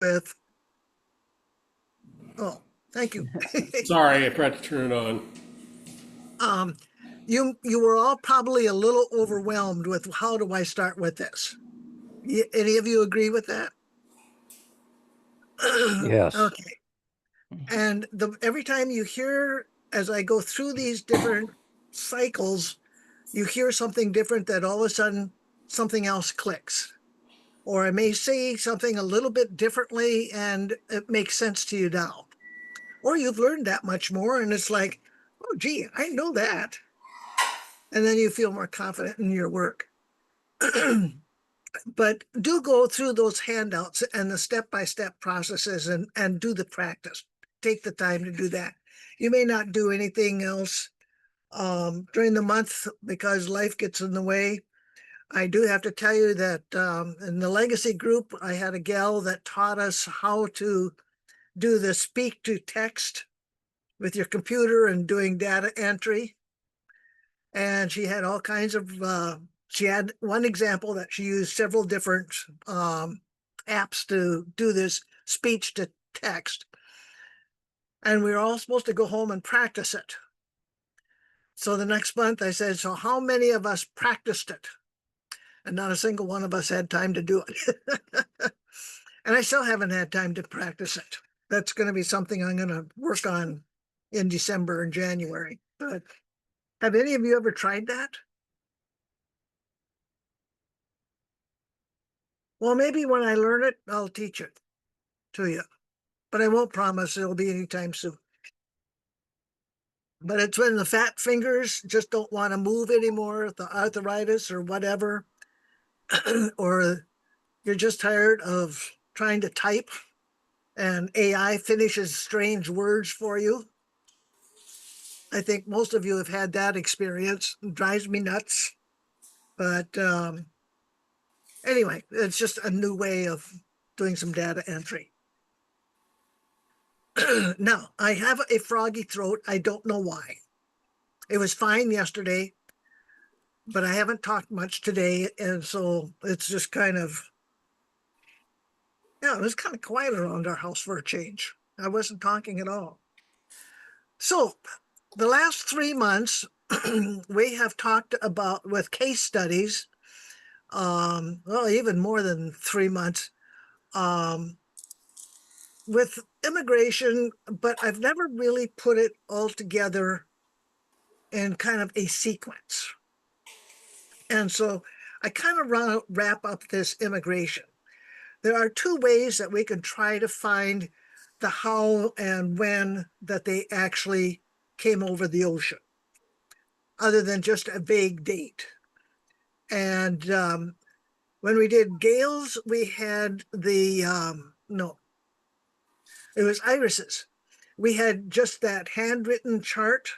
with, oh, thank you. Sorry, I forgot to turn it on. Um, you were all probably a little overwhelmed with how do I start with this? Any of you agree with that? Yes. Okay. And every time you hear, as I go through these different cycles, you hear something different that all of a sudden something else clicks. Or I may say something a little bit differently and it makes sense to you now. Or you've learned that much more and it's like, oh, gee, I know that. And then you feel more confident in your work. But do go through those handouts and the step-by-step processes and do the practice. Take the time to do that. You may not do anything else during the month because life gets in the way. I do have to tell you that in the legacy group, I had a gal that taught us how to do the speak to text with your computer and doing data entry. And she had all kinds of, she had one example that she used several different apps to do this speech to text. And we were all supposed to go home and practice it. So the next month I said, so how many of us practiced it? And not a single one of us had time to do it. And I still haven't had time to practice it. That's going to be something I'm going to work on in December and January. But have any of you ever tried that? Well, maybe when I learn it, I'll teach it to you, but I won't promise it'll be anytime soon. But it's when the fat fingers just don't want to move anymore, the arthritis or whatever, or you're just tired of trying to type and AI finishes strange words for you. I think most of you have had that experience. It drives me nuts. But anyway, it's just a new way of doing some data entry. Now, I have a froggy throat. I don't know why. It was fine yesterday, but I haven't talked much today. And so it's just kind of, yeah, it was kind of quiet around our house for a change. I wasn't talking at all. So the last 3 months, we have talked about with case studies, well, even more than 3 months, um, with immigration, but I've never really put it all together in kind of a sequence. And so I kind of wrap up this immigration. There are two ways that we can try to find the how and when that they actually came over the ocean, other than just a vague date. And when we did Gales, we had the, no, it was irises. We had just that handwritten chart,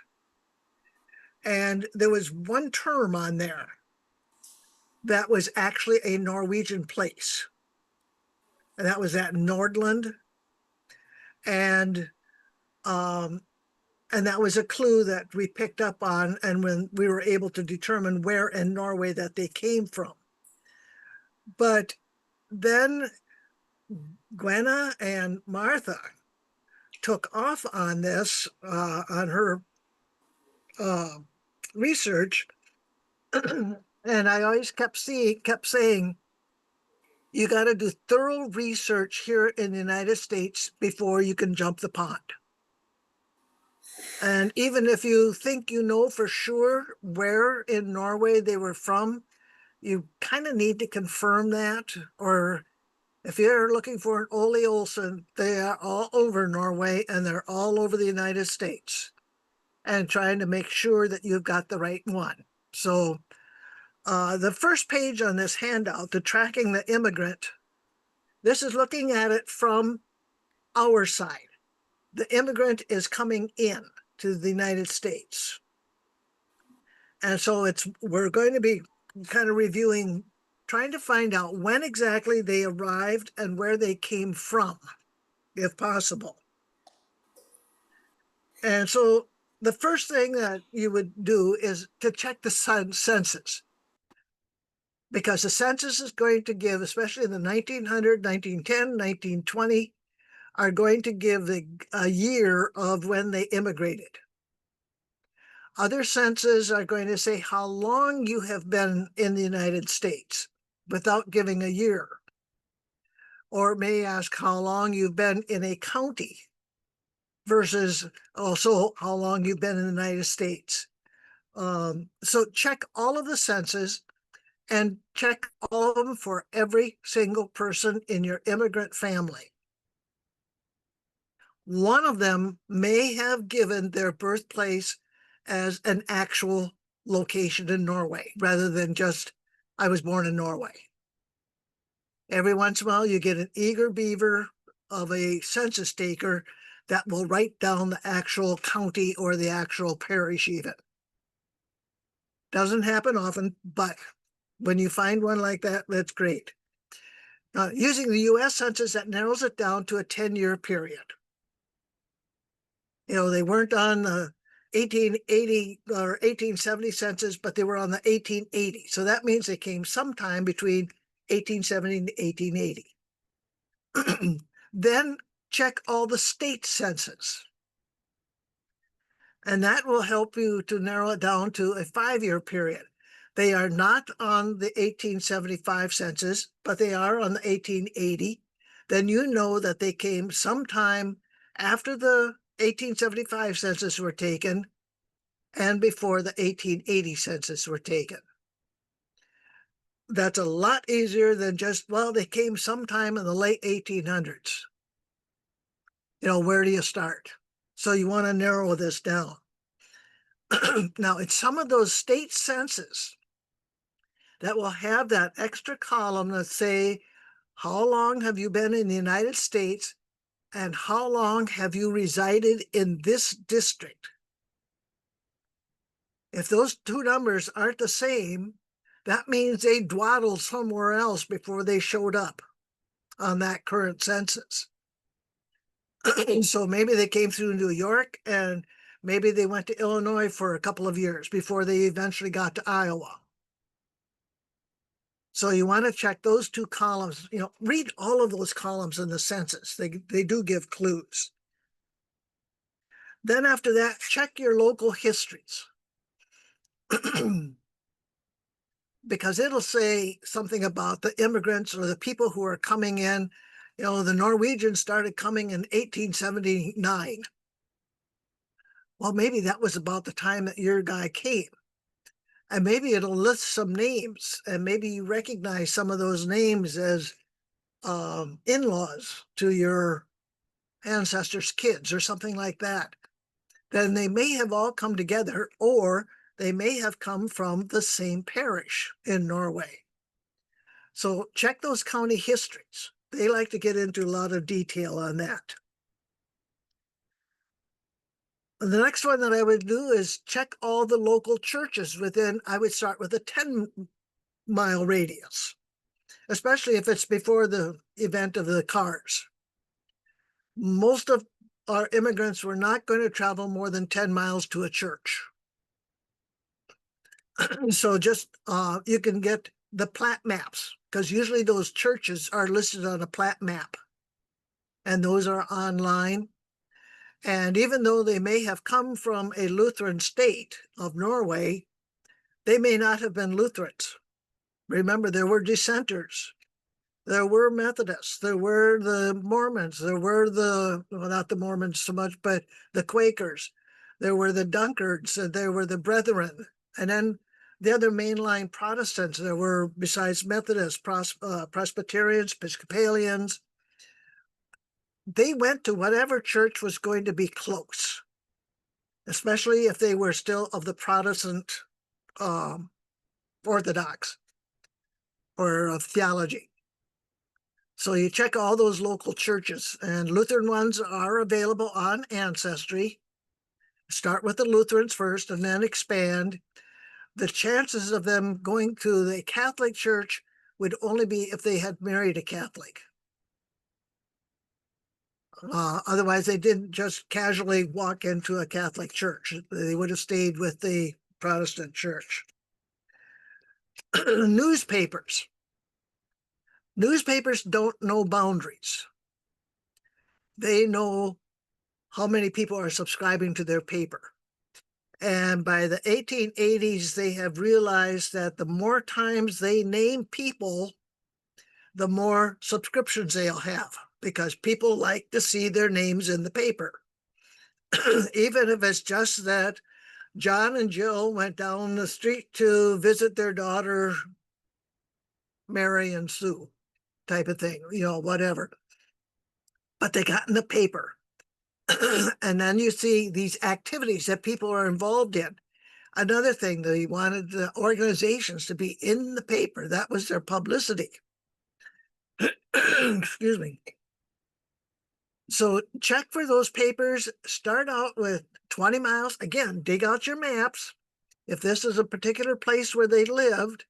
and there was one term on there that was actually a Norwegian place, and that was at Nordland, and um, and that was a clue that we picked up on, and when we were able to determine where in Norway that they came from. But then Gwenna and Martha took off on this, on her uh, research, and I always kept saying, you got to do thorough research here in the United States before you can jump the pond. And even if you think you know for sure where in Norway they were from, you kind of need to confirm that. Or if you're looking for an Ole Olsen, they are all over Norway and they're all over the United States, and trying to make sure that you've got the right one. So the first page on this handout, the Tracking the Immigrant, this is looking at it from our side. The immigrant is coming in to the United States. And so we're going to be kind of reviewing, trying to find out when exactly they arrived and where they came from, if possible. And so the first thing that you would do is to check the census. because the census is going to give, especially in the 1900, 1910, 1920, are going to give a year of when they immigrated. Other censuses are going to say how long you have been in the United States without giving a year, or may ask how long you've been in a county versus also how long you've been in the United States. So check all of the censuses and check all of them for every single person in your immigrant family. One of them may have given their birthplace as an actual location in Norway rather than just, I was born in Norway. Every once in a while, you get an eager beaver of a census taker that will write down the actual county or the actual parish even. Doesn't happen often, but when you find one like that, that's great. Using the US Census, that narrows it down to a 10-year period. They weren't on the 1880 or 1870 census, but they were on the 1880. So that means they came sometime between 1870 and 1880. Then check all the state census. And that will help you to narrow it down to a 5-year period. They are not on the 1875 census, but they are on the 1880. Then you know that they came sometime after the 1875 census were taken and before the 1880 census were taken. That's a lot easier than just, well, they came sometime in the late 1800s. Where do you start? So you want to narrow this down. Now, it's some of those state census that will have that extra column that say, how long have you been in the United States and how long have you resided in this district? If those two numbers aren't the same, that means they dwaddled somewhere else before they showed up on that current census. So maybe they came through New York and maybe they went to Illinois for a couple of years before they eventually got to Iowa. So you want to check those two columns. Read all of those columns in the census. They do give clues. Then after that, check your local histories. Because it'll say something about the immigrants or the people who are coming in. The Norwegians started coming in 1879. Well, maybe that was about the time that your guy came. And maybe it'll list some names, and maybe you recognize some of those names as in-laws to your ancestors' kids or something like that. Then they may have all come together, or they may have come from the same parish in Norway. So check those county histories. They like to get into a lot of detail on that. The next one that I would do is check all the local churches within, I would start with a 10-mile radius, especially if it's before the event of the cars. Most of our immigrants were not going to travel more than 10 miles to a church. So just, you can get the plat maps, because usually those churches are listed on a plat map, and those are online. And even though they may have come from a Lutheran state of Norway, they may not have been Lutherans. Remember, there were dissenters. There were Methodists. There were the Mormons. There were well, not the Mormons so much, but the Quakers. There were the Dunkards, and there were the Brethren. And then the other mainline Protestants, there were, besides Methodists, Presbyterians, Episcopalians. They went to whatever church was going to be close, especially if they were still of the Protestant Orthodox or of theology. So you check all those local churches, and Lutheran ones are available on Ancestry. Start with the Lutherans first and then expand. The chances of them going to the Catholic Church would only be if they had married a Catholic. Otherwise, they didn't just casually walk into a Catholic church. They would have stayed with the Protestant church. Newspapers. Newspapers don't know boundaries. They know how many people are subscribing to their paper. And by the 1880s, they have realized that the more times they name people, the more subscriptions they'll have, because people like to see their names in the paper. Even if it's just that John and Jill went down the street to visit their daughter, Mary and Sue, type of thing, whatever. But they got in the paper. And then you see these activities that people are involved in. Another thing, they wanted the organizations to be in the paper. That was their publicity. Excuse me. So check for those papers. Start out with 20 miles. Again, dig out your maps. If this is a particular place where they lived,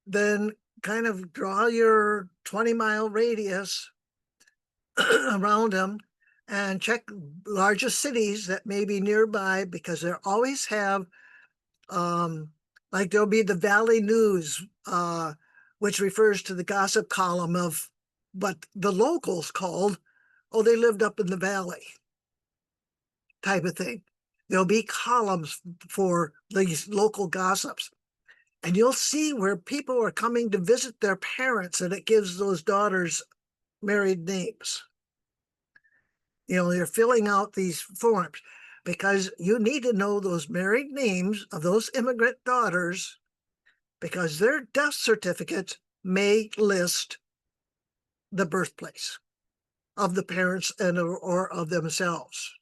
then kind of draw your 20-mile radius around them and check largest cities that may be nearby, because they always have, like there'll be the Valley News, which refers to the gossip column of what the locals called, oh, they lived up in the valley, type of thing. There'll be columns for these local gossips. And you'll see where people are coming to visit their parents, and it gives those daughters married names. They're filling out these forms because you need to know those married names of those immigrant daughters, because their death certificate may list the birthplace of the parents and or of themselves.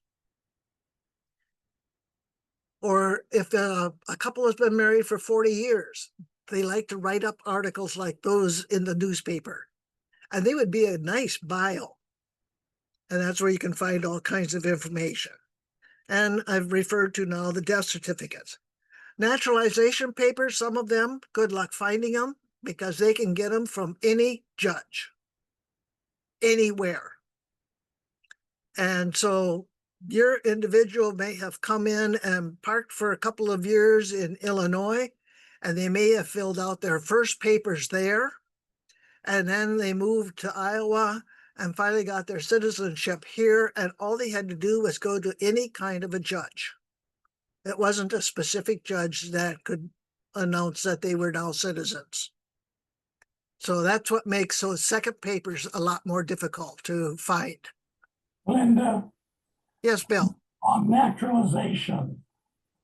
Or if a couple has been married for 40 years, they like to write up articles like those in the newspaper. And they would be a nice bio. And that's where you can find all kinds of information. And I've referred to now the death certificates. Naturalization papers, some of them, good luck finding them, because they can get them from any judge, anywhere. And so your individual may have come in and parked for a couple of years in Illinois, and they may have filled out their first papers there, and then they moved to Iowa and finally got their citizenship here, and all they had to do was go to any kind of a judge. It wasn't a specific judge that could announce that they were now citizens. So that's what makes those second papers a lot more difficult to find. Linda, Yes, Bill. on naturalization,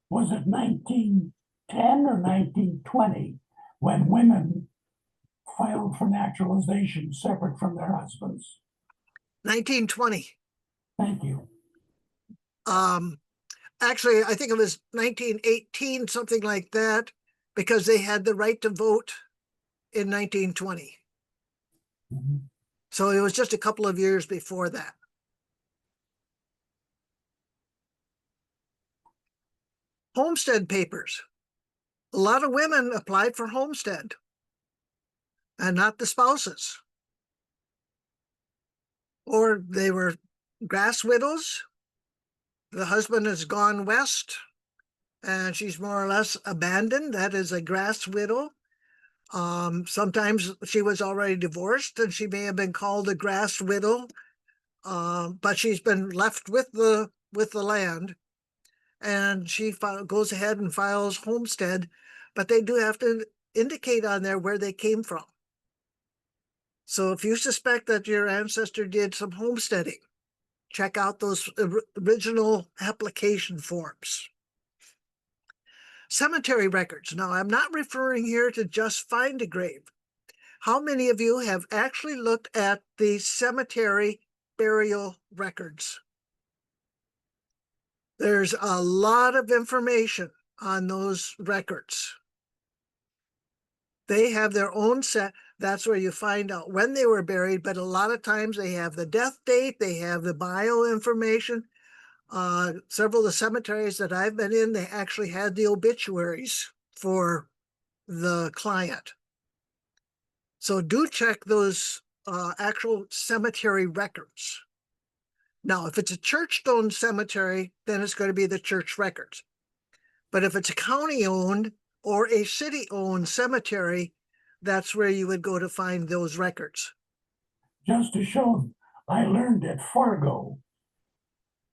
was it 1910 or 1920 when women filed for naturalization separate from their husbands? 1920. Thank you. Actually, I think it was 1918, something like that, because they had the right to vote in 1920. Mm-hmm. So it was just a couple of years before that. Homestead papers. A lot of women applied for homestead, and not the spouses. Or they were grass widows. The husband has gone west, and she's more or less abandoned. That is a grass widow. Sometimes she was already divorced, and she may have been called a grass widow, but she's been left with the land, and she goes ahead and files homestead, but they do have to indicate on there where they came from. So if you suspect that your ancestor did some homesteading, check out those original application forms. Cemetery records. Now, I'm not referring here to just find a grave. How many of you have actually looked at the cemetery burial records? There's a lot of information on those records. They have their own set. That's where you find out when they were buried, but a lot of times they have the death date, they have the bio information. Several of the cemeteries that I've been in, they actually had the obituaries for the client. So do check those actual cemetery records. Now, if it's a church-owned cemetery, then it's going to be the church records. But if it's a county-owned, or a city-owned cemetery, that's where you would go to find those records. Just to show, I learned at Fargo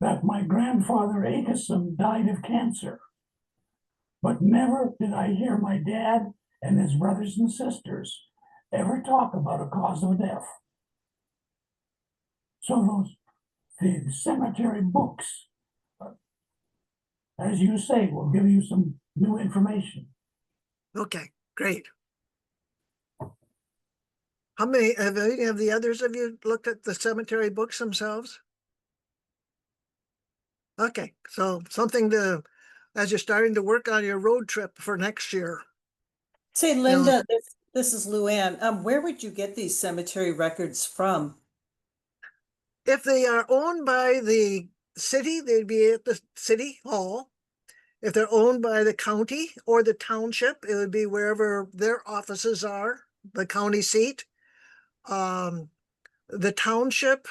that my grandfather Akeson died of cancer. But never did I hear my dad and his brothers and sisters ever talk about a cause of death. So the cemetery books, as you say, will give you some new information. Okay, great. How many, have any of the others of you looked at the cemetery books themselves? Okay, so something to, as you're starting to work on your road trip for next year. Say, Linda, this is Luann. Where would you get these cemetery records from? If they are owned by the city, they'd be at the city hall. If they're owned by the county or the township, it would be wherever their offices are, the county seat. The township,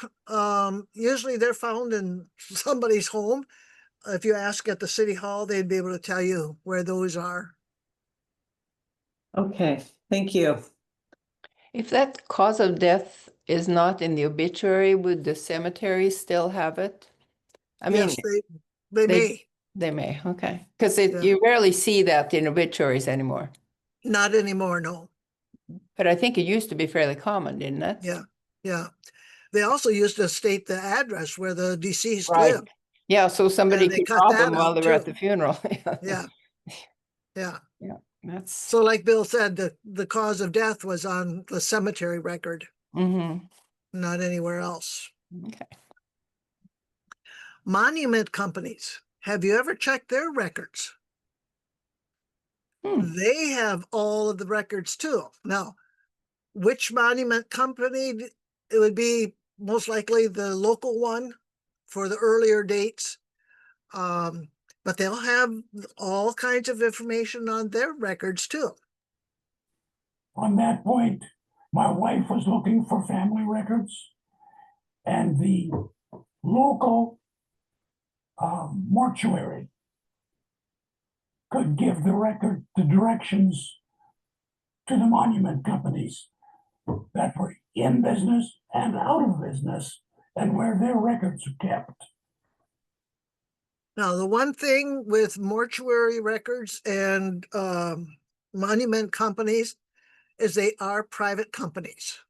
usually they're found in somebody's home. If you ask at the city hall, they'd be able to tell you where those are. Okay, thank you. If that cause of death is not in the obituary, would the cemetery still have it? I mean, Yes, they may, they may, okay. Because Yeah. you rarely see that in obituaries anymore. not anymore, no. But I think it used to be fairly common, didn't it? Yeah, yeah. They also used to state the address where the deceased Right. lived. Yeah, so somebody And they could cut rob that them while out they were at too. the funeral. Yeah, yeah. That's, So like Bill said, the cause of death was on the cemetery record, mm-hmm, not anywhere else. okay. Monument companies, have you ever checked their records? Hmm. They have all of the records too. Now, which monument company? It would be most likely the local one for the earlier dates. But they'll have all kinds of information on their records too. On that point, my wife was looking for family records, and the local mortuary could give the directions to the monument companies that were in business and out of business and where their records are kept. Now, the one thing with mortuary records and monument companies is they are private companies.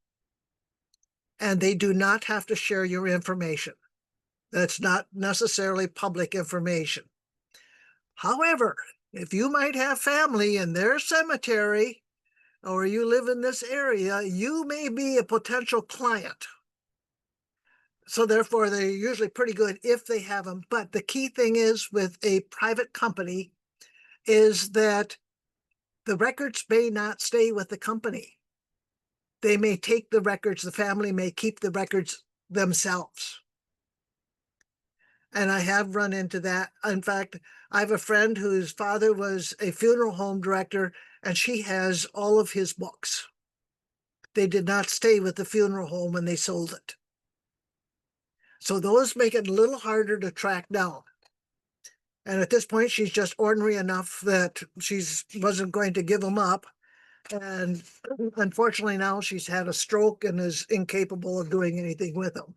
And they do not have to share your information. That's not necessarily public information. However, if you might have family in their cemetery or you live in this area, you may be a potential client. So therefore, they're usually pretty good if they have them. But the key thing is with a private company is that the records may not stay with the company. They may take the records, the family may keep the records themselves. And I have run into that. In fact, I have a friend whose father was a funeral home director, and she has all of his books. They did not stay with the funeral home when they sold it. So those make it a little harder to track down. And at this point, she's just ornery enough that she wasn't going to give them up. And unfortunately now she's had a stroke and is incapable of doing anything with them.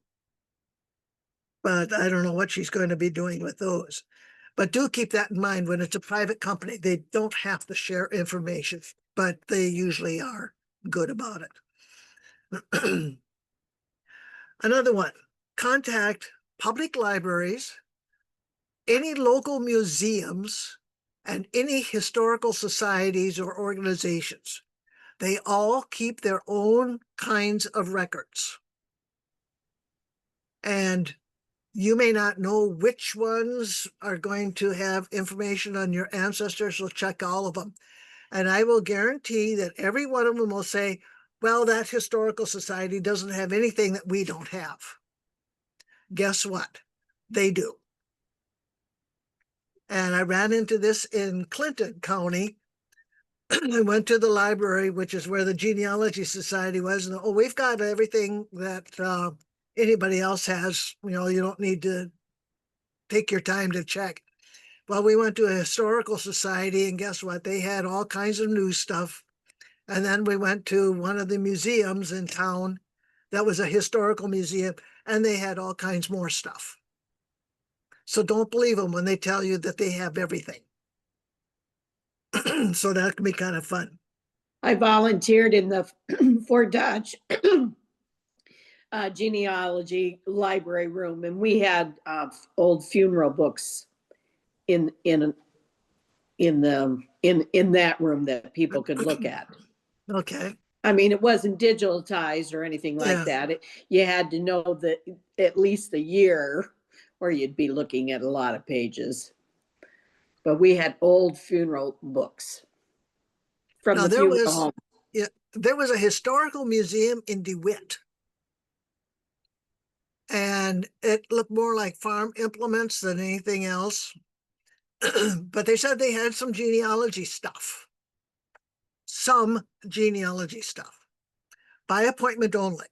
But I don't know what she's going to be doing with those. But do keep that in mind when it's a private company. They don't have to share information, but they usually are good about it. Another one, contact public libraries, any local museums, and any historical societies or organizations. They all keep their own kinds of records. And you may not know which ones are going to have information on your ancestors, so check all of them. And I will guarantee that every one of them will say, well, that historical society doesn't have anything that we don't have. Guess what? They do. And I ran into this in Clinton County. I went to the library, which is where the Genealogy Society was, and oh, we've got everything that anybody else has. You know, you don't need to take your time to check. Well, we went to a historical society, and guess what? They had all kinds of new stuff. And then we went to one of the museums in town that was a historical museum, and they had all kinds more stuff. So don't believe them when they tell you that they have everything. So that can be kind of fun. I volunteered in the Fort Dodge genealogy library room, and we had old funeral books in that room that people could look at. Okay. I mean, it wasn't digitalized or anything like Yeah. that. You had to know that at least the year, or you'd be looking at a lot of pages. But we had old funeral books from Now the there funeral was, home. yeah, there was a historical museum in DeWitt. And it looked more like farm implements than anything else. But they said they had some genealogy stuff. Some genealogy stuff. By appointment only.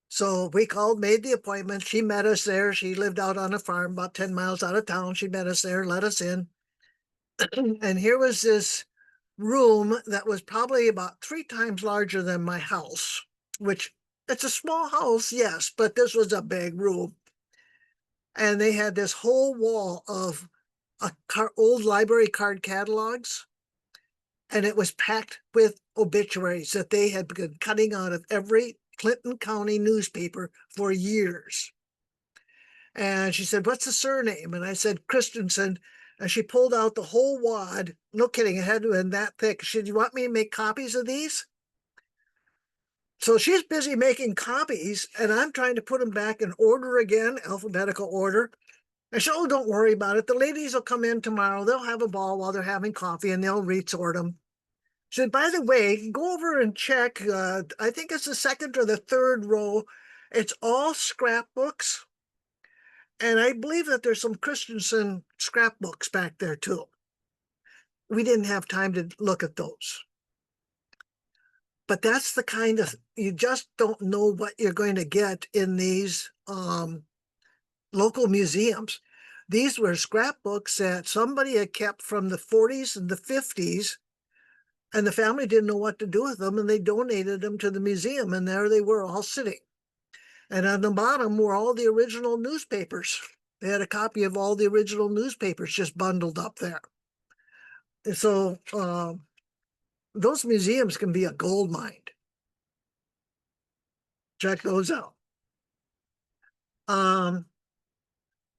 So we called, made the appointment. She met us there. She lived out on a farm about 10 miles out of town. She met us there, let us in. And here was this room that was probably about 3 times larger than my house, which it's a small house, yes, but this was a big room. And they had this whole wall of old library card catalogs. And it was packed with obituaries that they had been cutting out of every Clinton County newspaper for years. And she said, "What's the surname?" And I said, "Christensen." And she pulled out the whole wad. No kidding, it had to have been that thick. She said, "You want me to make copies of these?" So she's busy making copies, and I'm trying to put them back in order again, alphabetical order. And she said, "Oh, don't worry about it. The ladies will come in tomorrow. They'll have a ball while they're having coffee, and they'll resort them." She said, "By the way, go over and check. I think it's the second or the third row. It's all scrapbooks. And I believe that there's some Christensen scrapbooks back there too." We didn't have time to look at those. But that's the kind of, you just don't know what you're going to get in these local museums. These were scrapbooks that somebody had kept from the 40s and the 50s, and the family didn't know what to do with them, and they donated them to the museum, and there they were all sitting. And on the bottom were all the original newspapers. They had a copy of all the original newspapers just bundled up there. And so those museums can be a gold mine. Check those out.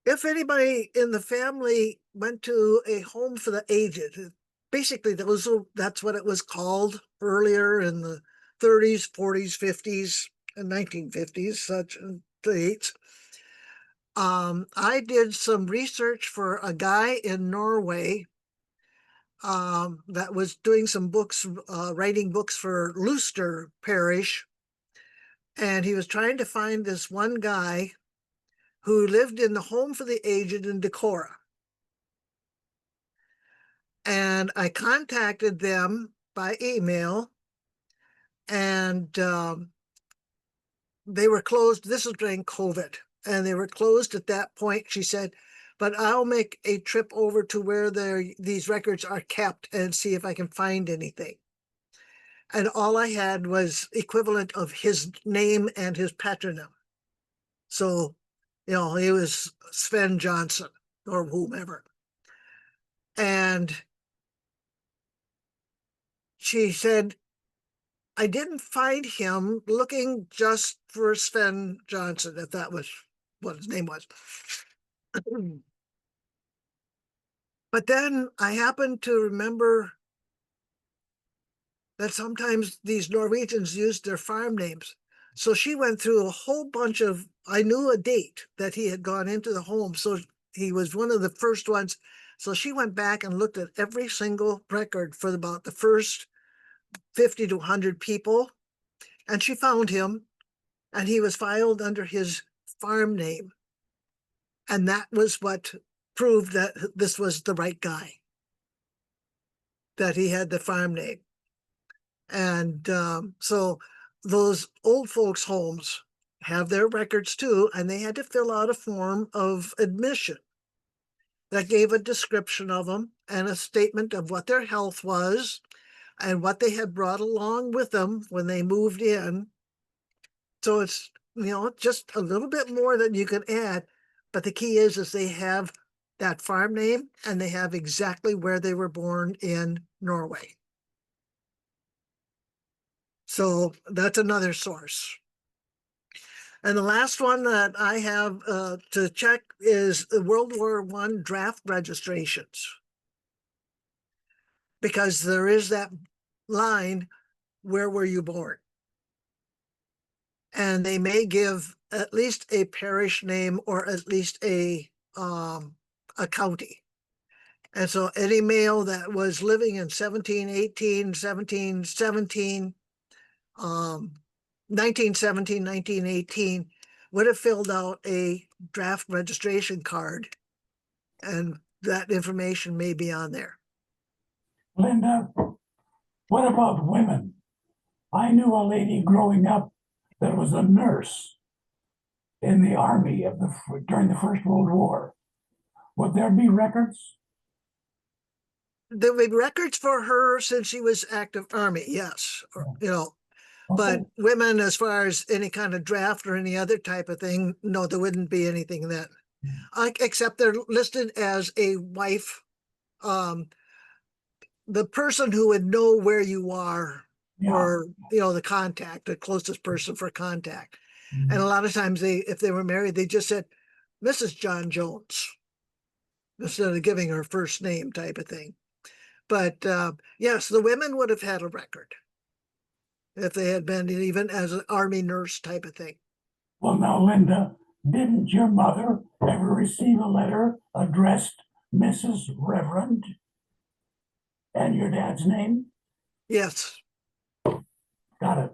If anybody in the family went to a home for the aged, basically that's what it was called earlier in the 30s, 40s, 50s, and 1950s, such dates. I did some research for a guy in Norway that was doing some books, writing books for Luster Parish. And he was trying to find this one guy who lived in the home for the aged in Decorah. And I contacted them by email, and they were closed. This was during COVID, and they were closed at that point. She said, "But I'll make a trip over to where these records are kept and see if I can find anything." And all I had was equivalent of his name and his patronym. So, he was Sven Johnson or whomever. And she said, "I didn't find him looking just for Sven Johnson," if that was what his name was. But then I happened to remember that sometimes these Norwegians used their farm names. So she went through a whole bunch of, I knew a date that he had gone into the home. So he was one of the first ones. So she went back and looked at every single record for about the first 50 to 100 people. And she found him, and he was filed under his farm name. And that was what proved that this was the right guy, that he had the farm name. And so those old folks' homes have their records too, and they had to fill out a form of admission. that gave a description of them and a statement of what their health was and what they had brought along with them when they moved in. So it's, just a little bit more than you can add. But the key is they have that farm name and they have exactly where they were born in Norway. So that's another source. And the last one that I have to check is the World War I draft registrations. Because there is that line, where were you born? And they may give at least a parish name or at least a county. And so any male that was living in 1718, 1717, 1917, 1918 would have filled out a draft registration card, and that information may be on there. Linda, what about women? I knew a lady growing up that was a nurse in the army during the First World War. Would there be records? There would be records for her since she was active army, yes. But Okay. women, as far as any kind of draft or any other type of thing, no, there wouldn't be anything then. Except they're listed as a wife. The person who would know where you are, Yeah. or the contact, the closest person for contact. And a lot of times if they were married, they just said Mrs. John Jones instead of giving her first name type of thing. But yes, the women would have had a record if they had been even as an army nurse type of thing. Well, now, Linda, didn't your mother ever receive a letter addressed Mrs. Reverend and your dad's name? Yes. Got it.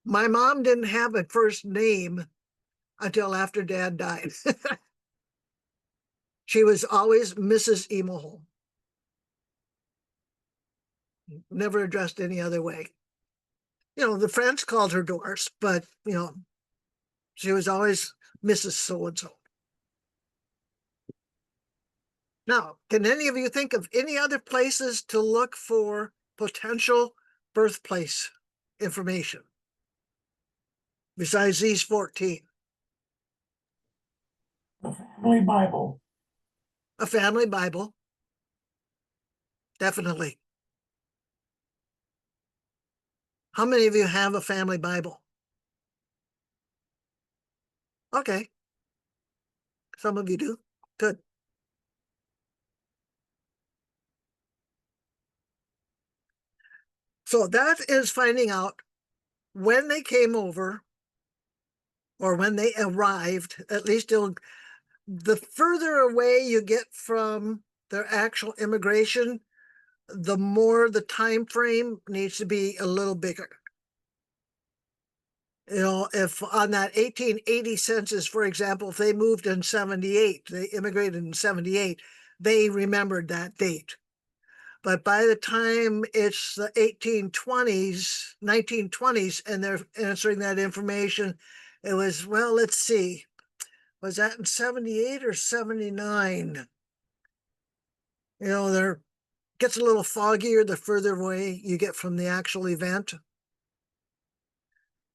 My mom didn't have a first name until after Dad died. She was always Mrs. Emoholm. Never addressed any other way. The friends called her Doris, but, she was always Mrs. So-and-so. Now, can any of you think of any other places to look for potential birthplace information besides these 14? The family Bible. A family Bible. Definitely. How many of you have a family Bible? Okay. Some of you do. Good. So that is finding out when they came over or when they arrived. At least the further away you get from their actual immigration, the more the time frame needs to be a little bigger. If on that 1880 census, for example, if they moved in 78, they immigrated in 78, they remembered that date. But by the time it's the 1820s, 1920s, and they're answering that information, it was, well, let's see, was that in 78 or 79? There gets a little foggier the further away you get from the actual event.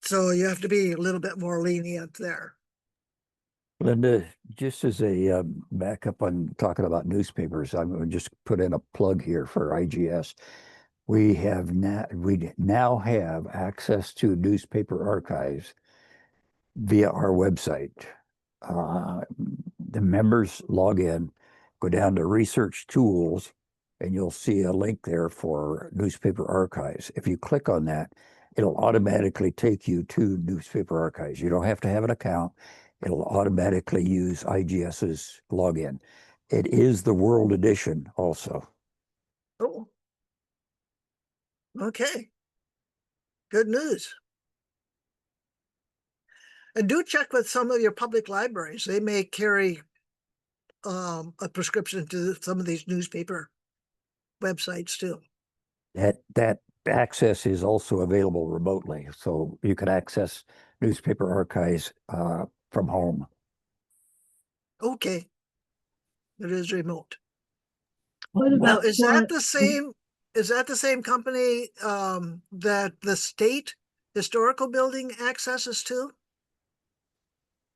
So you have to be a little bit more lenient there. Linda, just as a backup on talking about newspapers, I'm going to just put in a plug here for IGS. We now have access to newspaper archives via our website. The members log in, go down to research tools, and you'll see a link there for newspaper archives. If you click on that, it'll automatically take you to newspaper archives. You don't have to have an account. It'll automatically use IGS's login. It is the World Edition also. Oh, okay. Good news. And do check with some of your public libraries. They may carry a prescription to some of these newspaper websites too. That access is also available remotely, so you can access newspaper archives from home. Okay. It is remote. What Now, about is that foreign? the same company that the state historical building accesses to?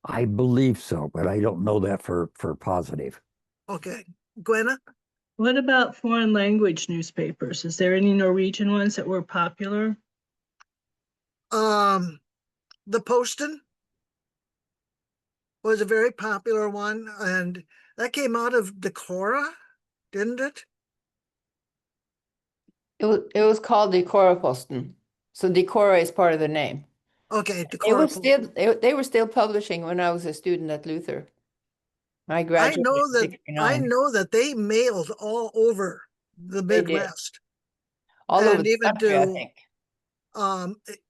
I believe so, but I don't know that for positive. Okay. Gwenna? What about foreign language newspapers? Is there any Norwegian ones that were popular? The Poston was a very popular one, and that came out of Decorah, didn't it? It was called Decoraposten. So Decora is part of the name. Okay, It Decorah was still Poston. they were still publishing when I was a student at Luther. I I graduated know in that I 69. know that they mailed all over the They did. Midwest All over and the even country, I to think.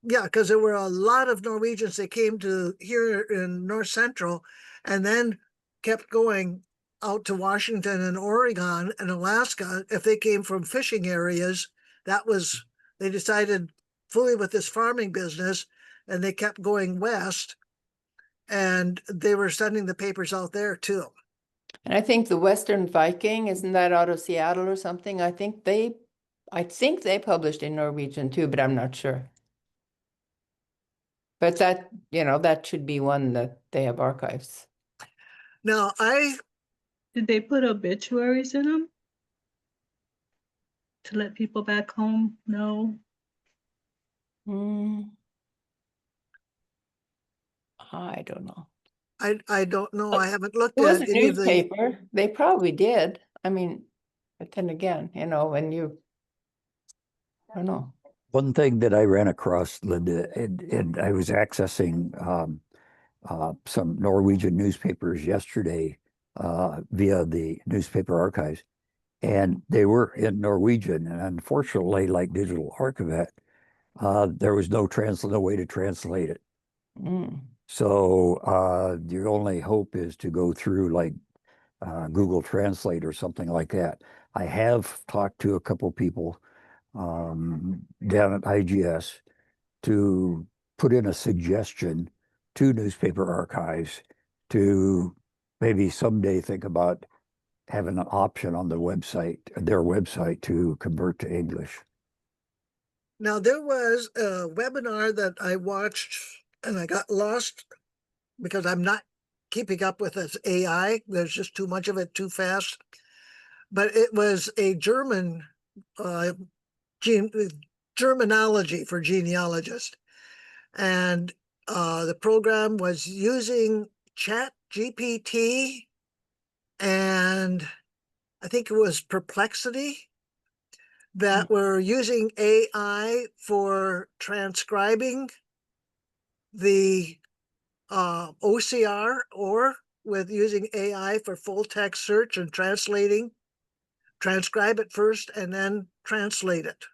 yeah, because there were a lot of Norwegians that came to here in North Central and then kept going out to Washington and Oregon and Alaska. If they came from fishing areas, that was, they decided fully with this farming business and they kept going west and they were sending the papers out there too. And I think the Western Viking, isn't that out of Seattle or something? I think they published in Norwegian too, but I'm not sure. But that should be one that they have archives. Now, Did they put obituaries in them? To let people back home know? Hmm, I don't know. I don't know. I haven't looked It was at a any of the, newspaper. They probably did. I mean, but then again, I don't know. One thing that I ran across, Linda, and I was accessing some Norwegian newspapers yesterday via the newspaper archives, and they were in Norwegian. And unfortunately, like Digital Archivet, there was no way to translate it. Mm. So your only hope is to go through like Google Translate or something like that. I have talked to a couple people down at IGS to put in a suggestion to newspaper archives to maybe someday think about having an option on their website to convert to English. now there was a webinar that I watched and I got lost because I'm not keeping up with this AI. There's just too much of it too fast. But it was a German uh, Germanology for genealogists. And the program was using Chat GPT and I think it was Perplexity that were using AI for transcribing the OCR or with using AI for full text search and transcribe it first and then translate it.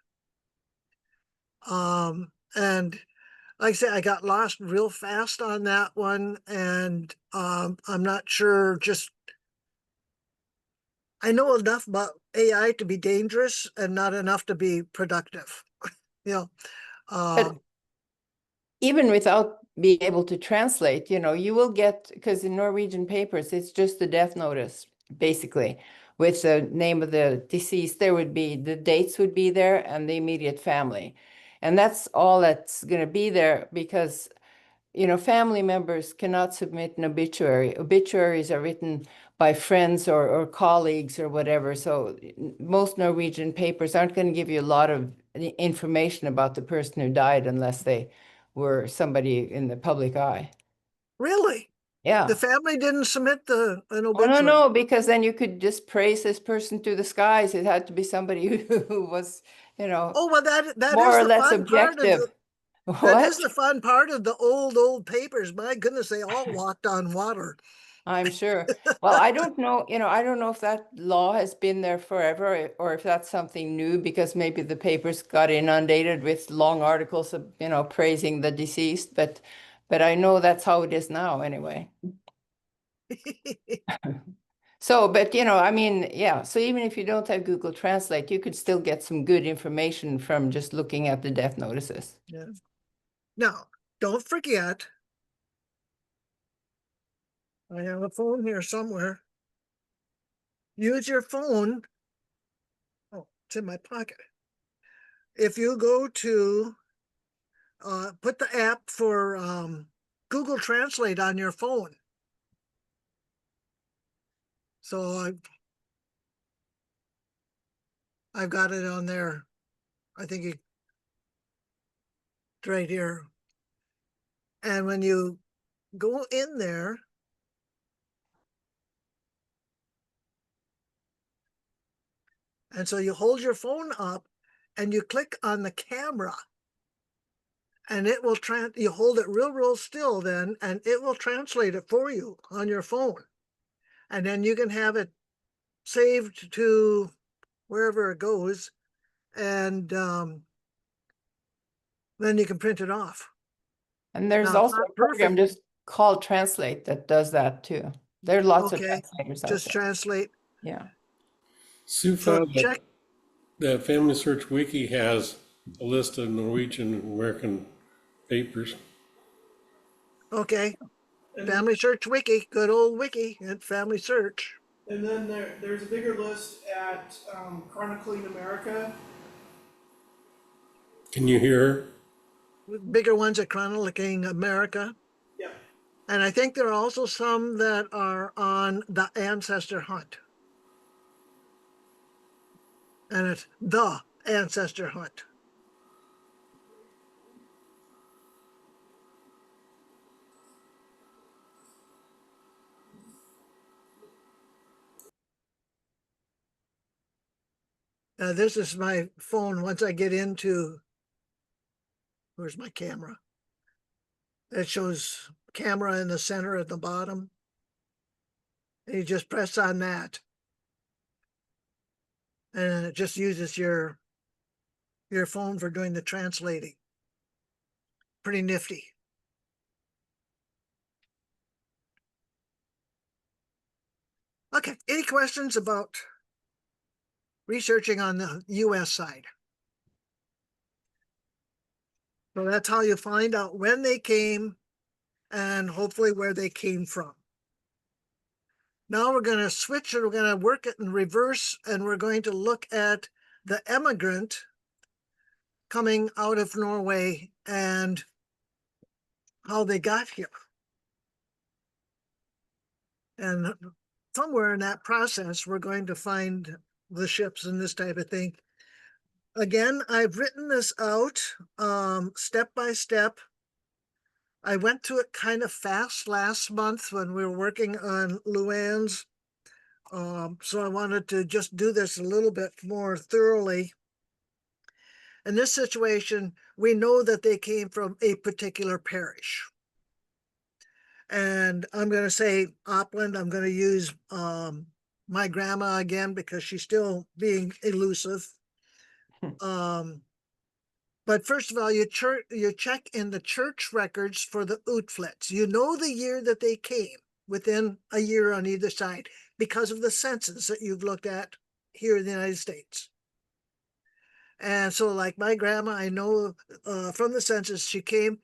And like I say, I got lost real fast on that one, and I'm not sure. I know enough about AI to be dangerous and not enough to be productive. You know, But even without being able to translate, you will get, because in Norwegian papers, it's just the death notice, basically. With the name of the deceased, the dates would be there and the immediate family. And that's all that's going to be there because, family members cannot submit an obituary. Obituaries are written by friends or colleagues or whatever. So most Norwegian papers aren't going to give you a lot of information about the person who died unless they were somebody in the public eye. really, the Yeah. family didn't submit an Oh, no, obituary. no, because then you could just praise this person to the skies. It had to be somebody who was, Oh well, that more is or the less fun part of objective. the that is What? the fun part of the old papers. My goodness, they all walked on water. I'm sure. Well, I don't know, I don't know if that law has been there forever or if that's something new because maybe the papers got inundated with long articles of, praising the deceased, but I know that's how it is now anyway. So, but I mean, yeah, so even if you don't have Google Translate, you could still get some good information from just looking at the death notices. Yeah. Now, don't forget I have a phone here somewhere. Use your phone. Oh, it's in my pocket. If you go to put the app for Google Translate on your phone. So I've got it on there. I think it's right here. And when you go in there, and so you hold your phone up and you click on the camera, and it will you hold it real still then, and it will translate it for you on your phone. And then you can have it saved to wherever it goes, and then you can print it off. And there's Now, it's also not a program perfect. just called Translate that does that too. There are lots of Okay, translators out just there. translate. Yeah. Sue So found check. that the Family Search Wiki has a list of Norwegian and American papers. Okay, And then, Family Search Wiki, good old wiki and Family Search. and then there's a bigger list at Chronicling America. Can you hear her? Bigger ones at Chronicling America. Yep. And I think there are also some that are on the Ancestor Hunt. And it's the Ancestor Hunt. This is my phone. Once I get into, where's my camera? It shows camera in the center at the bottom. And you just press on that. And it just uses your phone for doing the translating. Pretty nifty. Okay, any questions about researching on the US side? So that's how you find out when they came and hopefully where they came from. Now we're going to switch and we're going to work it in reverse, and we're going to look at the emigrant coming out of Norway and how they got here. And somewhere in that process, we're going to find the ships and this type of thing. Again, I've written this out step by step. I went through it kind of fast last month when we were working on Luann's. So I wanted to just do this a little bit more thoroughly. In this situation, we know that they came from a particular parish. And I'm going to say Opland. I'm going to use my grandma again because she's still being elusive. But first of all, you check in the church records for the Utflets. You know the year that they came, within a year on either side, because of the census that you've looked at here in the United States. And so like my grandma, I know from the census, she came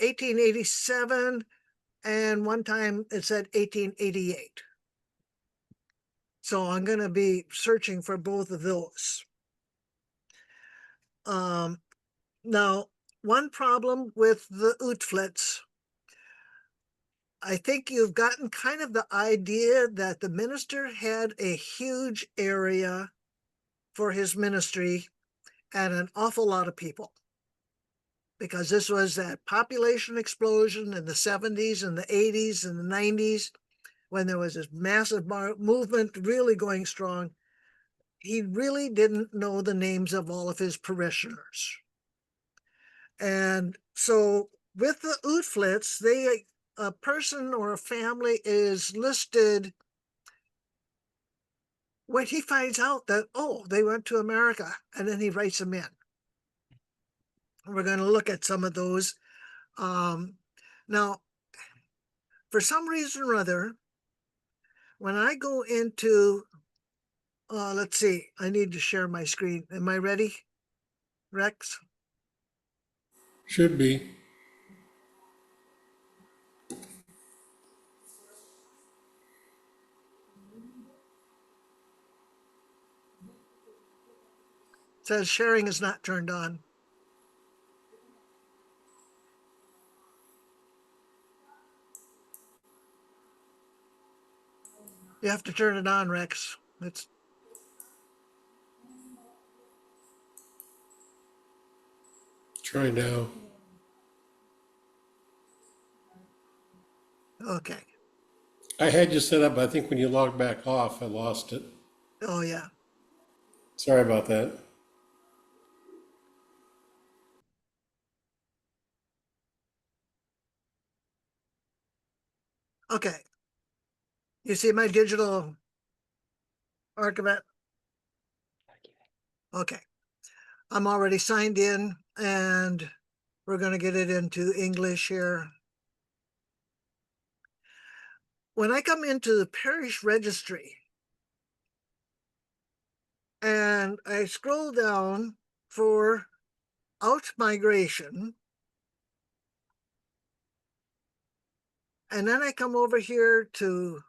1887, and one time it said 1888. So I'm going to be searching for both of those. Now, one problem with the Utflets, I think you've gotten kind of the idea that the minister had a huge area for his ministry and an awful lot of people, because this was that population explosion in the 70s and the 80s and the 90s when there was this massive movement really going strong. He really didn't know the names of all of his parishioners. And so with the Utflits, a person or a family is listed when he finds out that, oh, they went to America, and then he writes them in. We're going to look at some of those. Now, for some reason or other, when I go into, let's see, I need to share my screen. Am I ready, Rex? Should be. says sharing is not turned on. You have to turn it on, Rex. It's Try now. okay. I had you set up, but I think when you logged back off, I lost it. Oh, yeah. Sorry about that. Okay. You see my digital archivette? Okay. I'm already signed in and we're going to get it into English here. When I come into the parish registry and I scroll down for out migration, and then I come over here to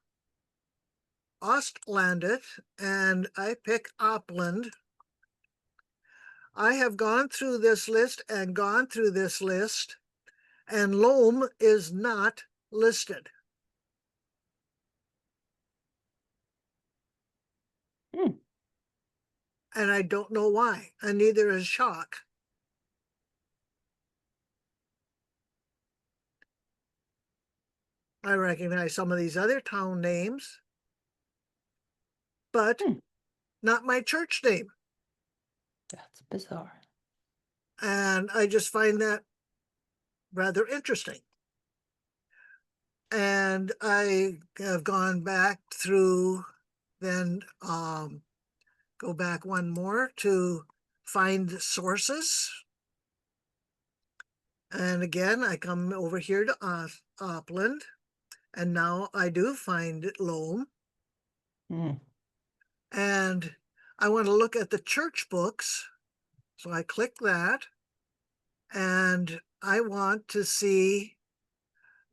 Ostlandet and I pick Opland. I have gone through this list and gone through this list, and Loam is not listed. Hmm. And I don't know why, and neither is Shock. I recognize some of these other town names, but not my church name. That's bizarre. And I just find that rather interesting. And I have gone back through, then go back one more to find sources. And again, I come over here to Opland, and now I do find Loam. Hmm. And I want to look at the church books. So I click that, and I want to see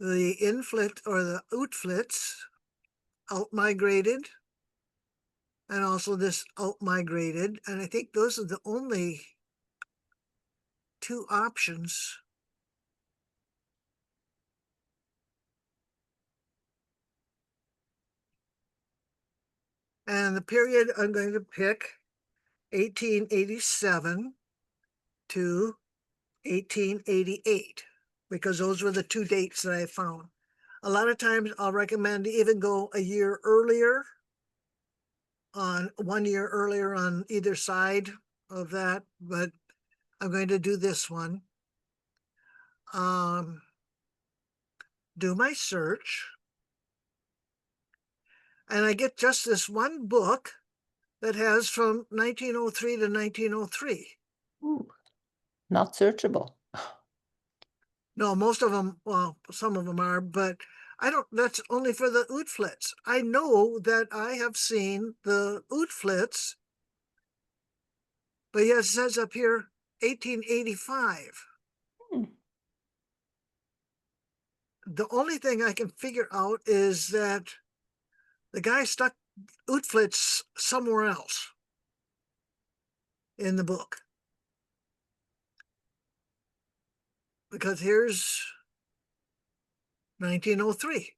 the inflit or the outflits out-migrated, and also this out-migrated. And I think those are the only two options. And the period I'm going to pick 1887 to 1888, because those were the two dates that I found. A lot of times I'll recommend to even go a year earlier, on 1 year earlier on either side of that, but I'm going to do this one. Do my search, and I get just this one book that has from 1903 to 1903. Ooh. Not searchable. No, most of them, well, some of them are, but I don't, that's only for the outflits. I know that I have seen the outflits, but yet it says up here 1885. Hmm. The only thing I can figure out is that the guy stuck outflits somewhere else in the book. Because here's 1903.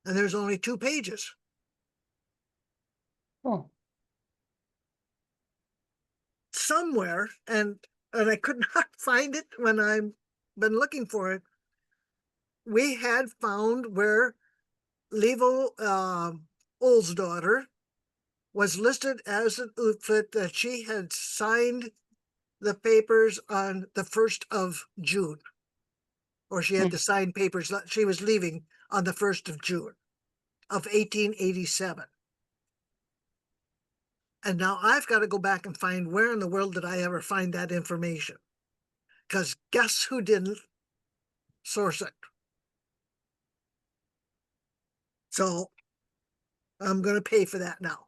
And there's only 2 pages. Oh. Somewhere, and I could not find it when I've been looking for it. We had found where Levo Olsdaughter was listed as an outfit that she had signed the papers on the 1st of June, or she had to sign papers that she was leaving on the 1st of June of 1887. And now I've got to go back and find where in the world did I ever find that information? Because guess who didn't source it? So I'm going to pay for that now.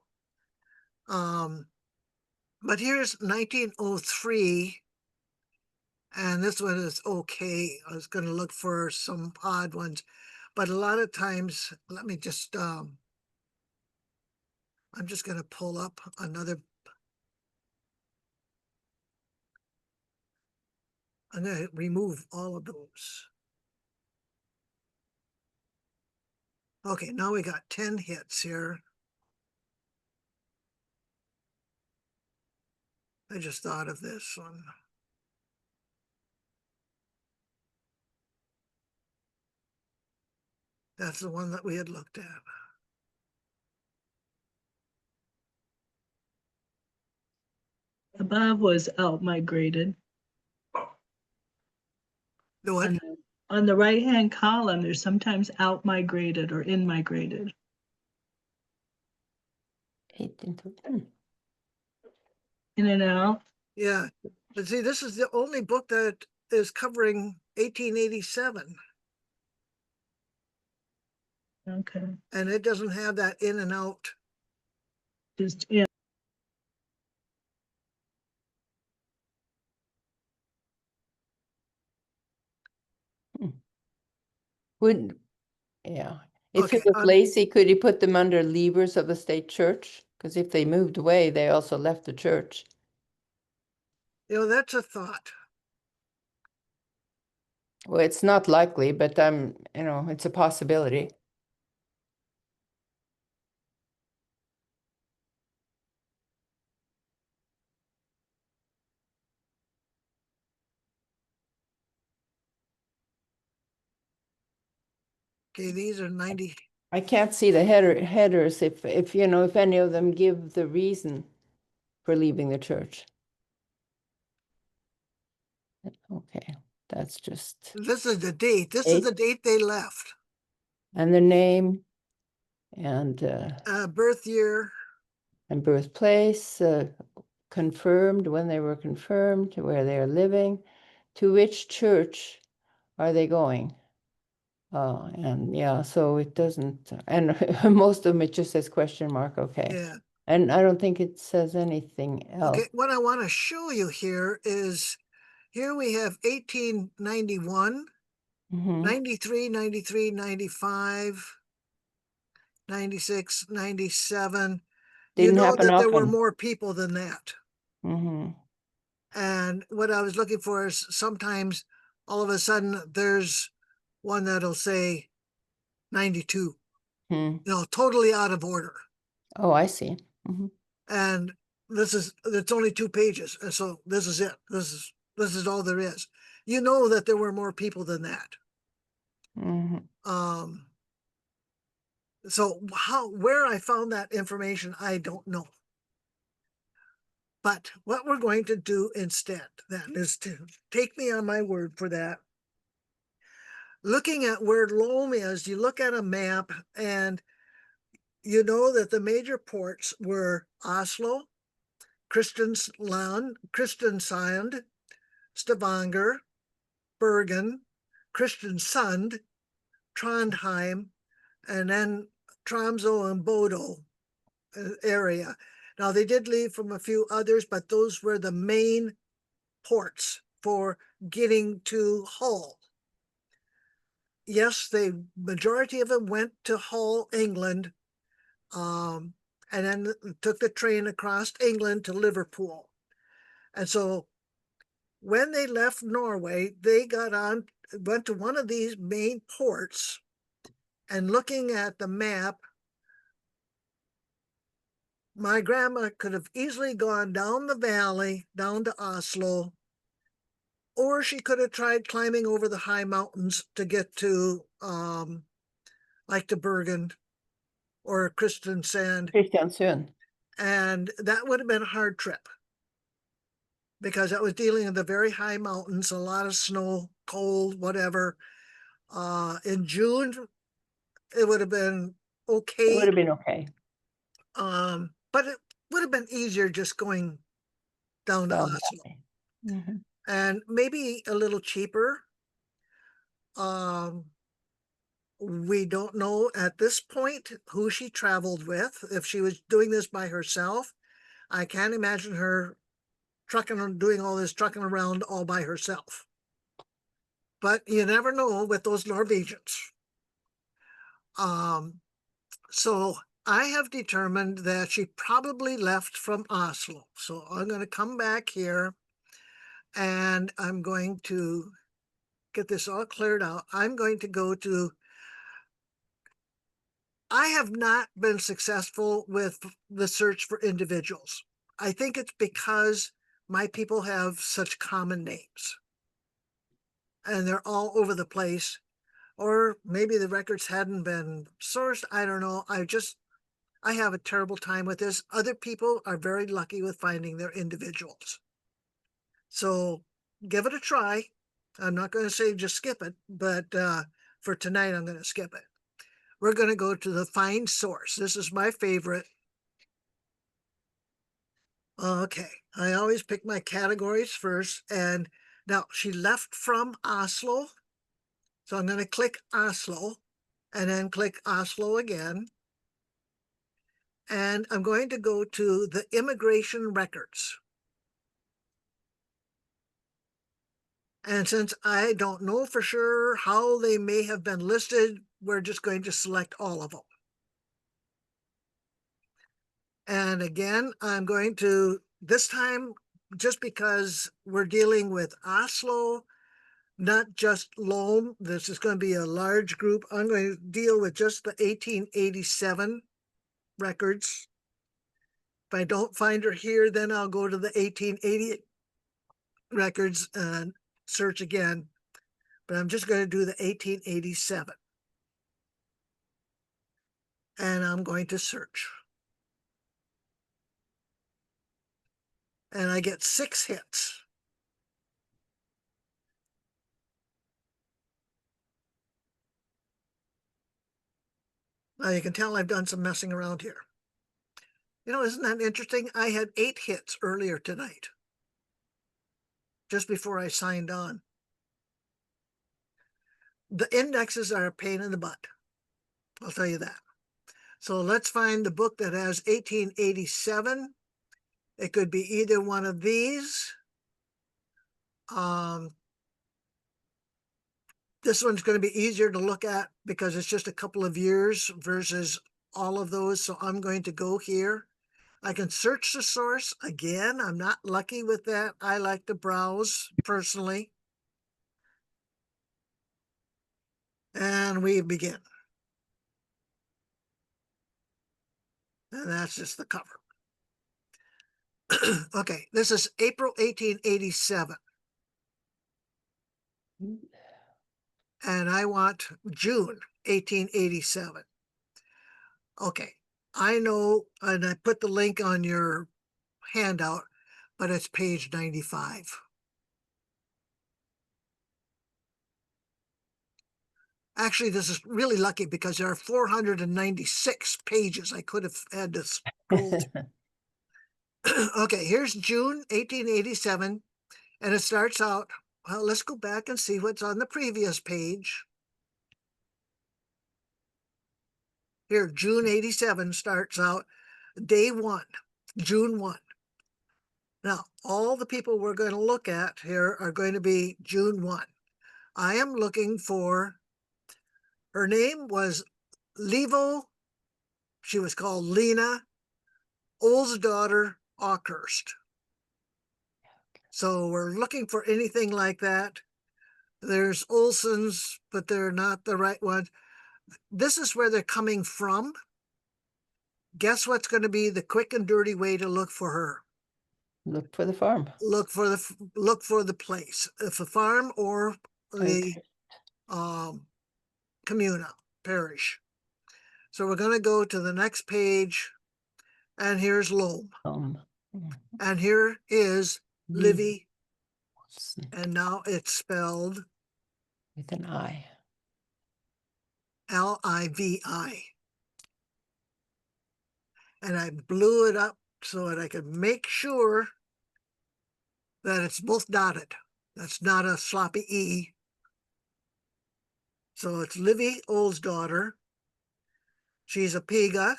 But here's 1903, and this one is okay. I was going to look for some odd ones, but a lot of times, let me just, I'm just going to pull up another I'm going to remove all of those. Okay, now we got 10 hits here. I just thought of this one. That's the one that we had looked at. Above was out-migrated. The what? On the right-hand column, there's sometimes out-migrated or in-migrated. 18 to In and out. Yeah. But see, this is the only book that is covering 1887, Okay, and it doesn't have that in and out. just in. Would, yeah. If Okay, it was Lacey, could he put them under leavers of the state church? Because if they moved away, they also left the church. that's a thought. Well, it's not likely, but it's a possibility. Okay, these are 90. I can't see the headers if if any of them give the reason for leaving the church. Okay, that's just, This is the date. This is the date they left. and the name and Birth year. birthplace, confirmed when they were confirmed, where they are living, to which church are they going? And yeah, so it doesn't, and most of them it just says question mark, okay. Yeah. And I don't think it says anything else. Okay, what I want to show you here is, here we have 1891, Mhm. 93, 93, 95, 96, 97. You Didn't know happen that there were often. more people than that. Mhm. And what I was looking for is sometimes all of a sudden there's one that'll say 92, Hmm. totally out of order. Oh, I see. Mhm. And it's only 2 pages. And so this is it. This is all there is. You know that there were more people than that. Mhm. So where I found that information, I don't know. But what we're going to do instead then is to take me on my word for that. Looking at where Loam is, you look at a map and you know that the major ports were Oslo, Kristiansand, Stavanger, Bergen, Kristiansand, Trondheim, and then Tromsø and Bodo area. Now, they did leave from a few others, but those were the main ports for getting to Hull. Yes, the majority of them went to Hull, England, and then took the train across England to Liverpool. And so when they left Norway, they went to one of these main ports, and looking at the map, my grandma could have easily gone down the valley, down to Oslo, or she could have tried climbing over the high mountains to get to like to Bergen or Kristiansand. Kristiansund. And that would have been a hard trip because that was dealing in the very high mountains, a lot of snow, cold, whatever. In June, it would have been It would okay. have been okay. But it would have been easier just going down to Down the Oslo. valley. Mhm. And maybe a little cheaper. We don't know at this point who she traveled with. If she was doing this by herself, I can't imagine her doing all this trucking around all by herself. But you never know with those Norwegians. So I have determined that she probably left from Oslo. So I'm going to come back here And I'm going to get this all cleared out. I'm going to go to, I have not been successful with the search for individuals. I think it's because my people have such common names and they're all over the place. Or maybe the records hadn't been sourced. I don't know. I have a terrible time with this. Other people are very lucky with finding their individuals. So give it a try. I'm not going to say just skip it, but for tonight, I'm going to skip it. We're going to go to the find source. This is my favorite. Okay, I always pick my categories first. And now she left from Oslo. So I'm going to click Oslo and then click Oslo again. And I'm going to go to the immigration records. And since I don't know for sure how they may have been listed, we're just going to select all of them. And again, I'm going to, this time, just because we're dealing with Oslo, not just Loam, this is going to be a large group. I'm going to deal with just the 1887 records. If I don't find her here, then I'll go to the 1880 records and search again. But I'm just going to do the 1887. And I'm going to search. And I get 6 hits. Now you can tell I've done some messing around here. You know, isn't that interesting? I had 8 hits earlier tonight, just before I signed on. The indexes are a pain in the butt. I'll tell you that. So let's find the book that has 1887. It could be either one of these. This one's going to be easier to look at because it's just a couple of years versus all of those. So I'm going to go here. I can search the source. Again, I'm not lucky with that. I like to browse personally. And we begin. And that's just the cover. Okay, this is April 1887. And I want June 1887. Okay, I know, and I put the link on your handout, but it's page 95. Actually, this is really lucky because there are 496 pages I could have had to scroll through. Okay, here's June 1887, and it starts out, well, let's go back and see what's on the previous page. Here, June 87 starts out, day 1, June 1. Now, all the people we're going to look at here are going to be June 1. I am looking for, her name was Levo, she was called Lena, Old's daughter, Ockhurst. So we're looking for anything like that. There's Olson's, but they're not the right ones. This is where they're coming from. Guess what's going to be the quick and dirty way to look for her? Look for the farm. Look for the place, if a farm or the communa, parish. So we're going to go to the next page, and here's Loam. And here is Livy, and now it's spelled with an I. Livi. And I blew it up so that I could make sure that it's both dotted. That's not a sloppy E. So it's Livy, Old's daughter. She's a Piga,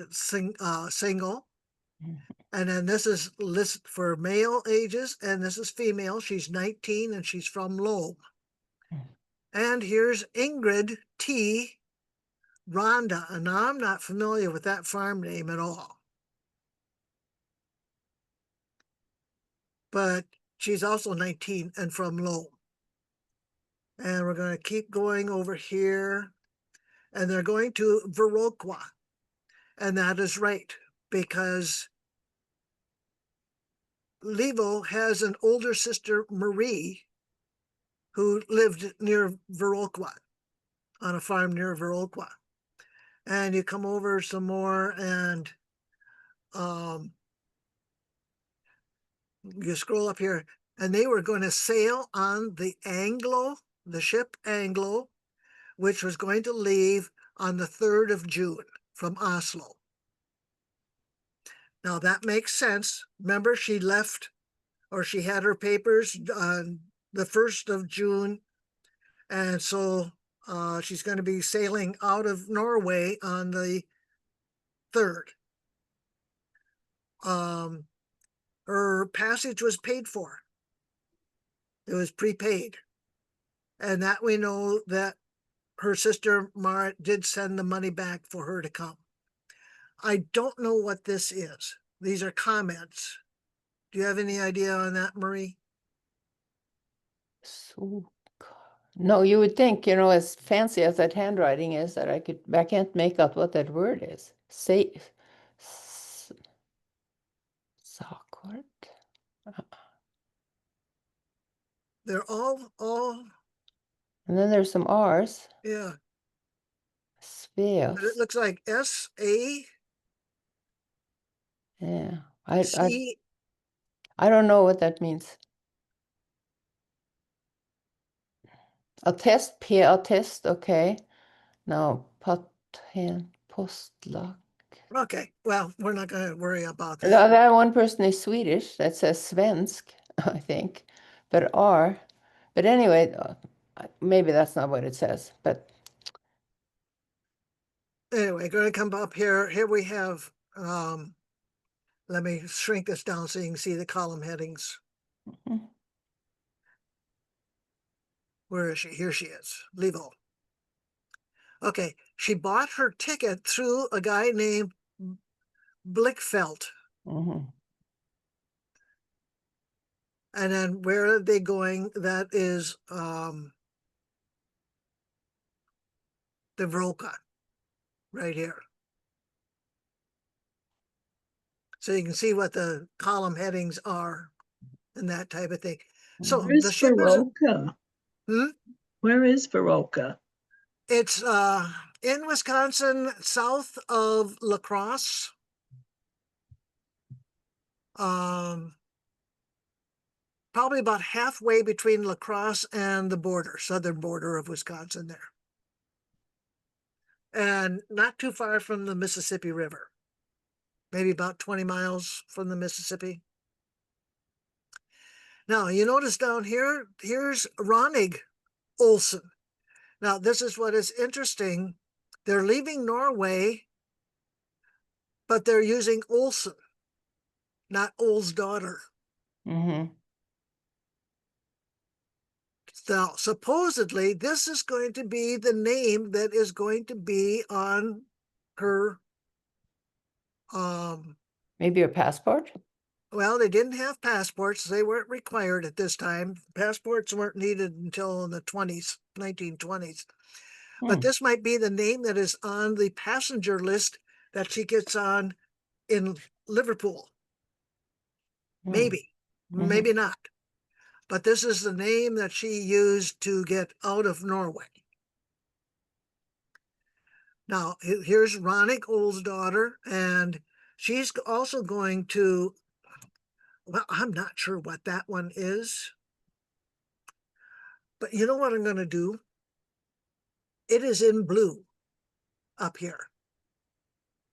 single. And then this is list for male ages, and this is female. She's 19 and she's from Loam. And here's Ingrid T. Rhonda, and now I'm not familiar with that farm name at all. But She's also 19 and from Loam. And we're going to keep going over here. And they're going to Viroqua. And that is right, because Levo has an older sister, Marie, who lived near Viroqua, on a farm near Viroqua. And you come over some more and you scroll up here, and they were going to sail on the ship Anglo, which was going to leave on the 3rd of June from Oslo. Now that makes sense. Remember, she left, or she had her papers on the 1st of June. And so she's going to be sailing out of Norway on the 3rd. Her passage was paid for. It was prepaid. And that we know that her sister Marit did send the money back for her to come. I don't know what this is. These are comments. Do you have any idea on that, Marie? So, no, you would think, you know, as fancy as that handwriting is, that I can't make out what that word is. Say, Sakort. They're all, And then there's some R's. yeah. But it Sveos. looks like S-A-C. Yeah. I don't know what that means. Attest, okay. Now, postlock. Okay, well, we're not going to worry about No, that. that one person is Swedish. That says svensk, I think. But anyway, maybe that's not what it says. But Anyway, going to come up here. Here we have, let me shrink this down so you can see the column headings. Mhm. Where is she? Here she is, Levo. Okay, she bought her ticket through a guy named Blickfeld. Mhm. And then where are they going? That is the Vroka, right here. So you can see what the column headings are and that type of thing. So Mhm. the Where's ship is, Veroka? hmm? Where is Veroka? It's in Wisconsin, south of La Crosse. Probably about halfway between La Crosse and the border, southern border of Wisconsin there. And not too far from the Mississippi River. Maybe about 20 miles from the Mississippi. Now, you notice down here, here's Ronig Olsen. Now, this is what is interesting. They're leaving Norway, but they're using Olsen, not Ol's daughter. Mhm. Now, supposedly, this is going to be the name that is going to be on her. Maybe your passport. Well, they didn't have passports. They weren't required at this time. Passports weren't needed until in the 20s, 1920s. But Hmm. this might be the name that is on the passenger list that she gets on in Liverpool. Hmm. Maybe, Mhm. maybe not. But this is the name that she used to get out of Norway. Now, here's Ronnie Old's daughter, and she's also going to, well, I'm not sure what that one is. But you know what I'm going to do? It is in blue up here.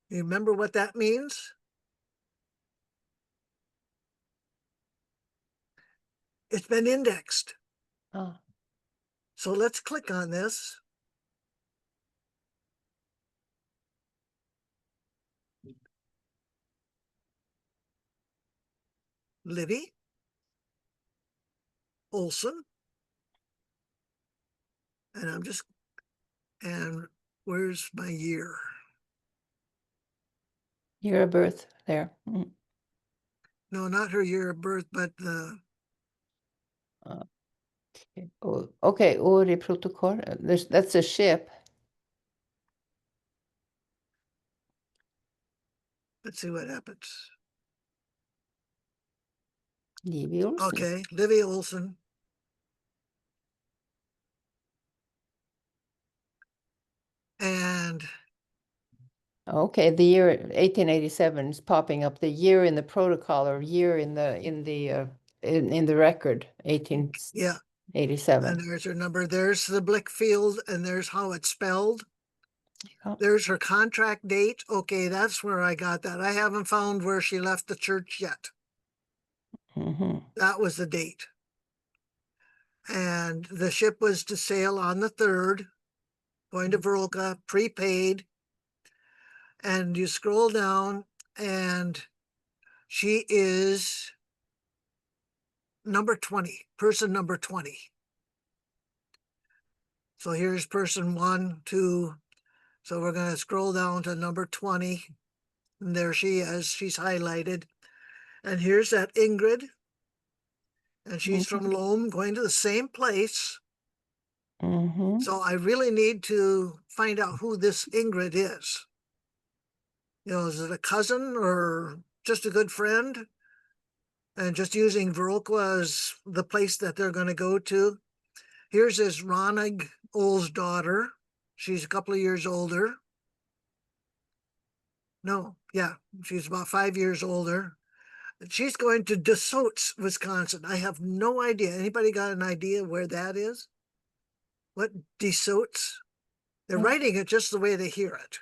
You remember what that means? It's been indexed. Oh. So let's click on this. Livy Olson. And where's my year? Year of birth there. Mhm. No, not her year of birth, but Oh, okay, Ori protocol. That's a ship. Let's see what happens. Livy Olsen. Okay, Livy Olsen. And Okay, the year 1887 is popping up. The year in the protocol or year in the in the record, yeah, 1887. and there's her number. There's the Blickfield, and there's how it's spelled. Oh. There's her contract date. Okay, that's where I got that. I haven't found where she left the church yet. Mm-hmm. That was the date. And the ship was to sail on the 3rd, going to Veroka, prepaid. And you scroll down, and she is number 20, person number 20. So here's person 1, 2. So we're going to scroll down to number 20. And there she is. She's highlighted. And here's that Ingrid. And she's from Loam, going to the same place. Mm-hmm. So I really need to find out who this Ingrid is. You know, is it a cousin or just a good friend? And just using Veroka as the place that they're going to go to. Here's this Ronig Old's daughter. She's a couple of years older. No, yeah, she's about 5 years older. She's going to DeSoto, Wisconsin. I have no idea. Anybody got an idea where that is? What DeSoto? They're writing it just the way they hear it.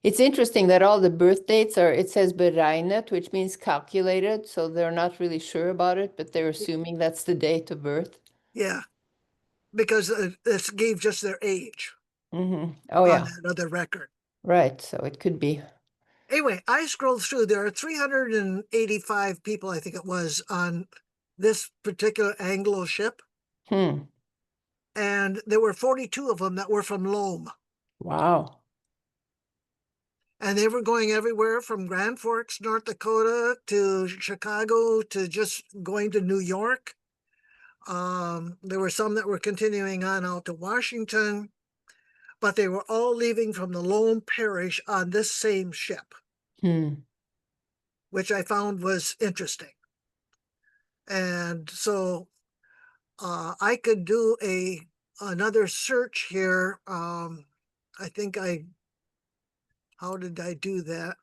It's interesting that all the birth dates are, it says beregnet, which means calculated, so they're not really sure about it, but they're assuming that's the date of birth. Yeah, because this gave just their age Mm-hmm. Oh, on yeah, that other record. right, so it could be. Anyway, I scrolled through. There are 385 people, I think it was, on this particular Anglo ship. Hmm. And there were 42 of them that were from Loam. Wow. And they were going everywhere from Grand Forks, North Dakota to Chicago to just going to New York. There were some that were continuing on out to Washington, but they were all leaving from the Loam Parish on this same ship, which I found was interesting. And so I could do another search here. I think how did I do that?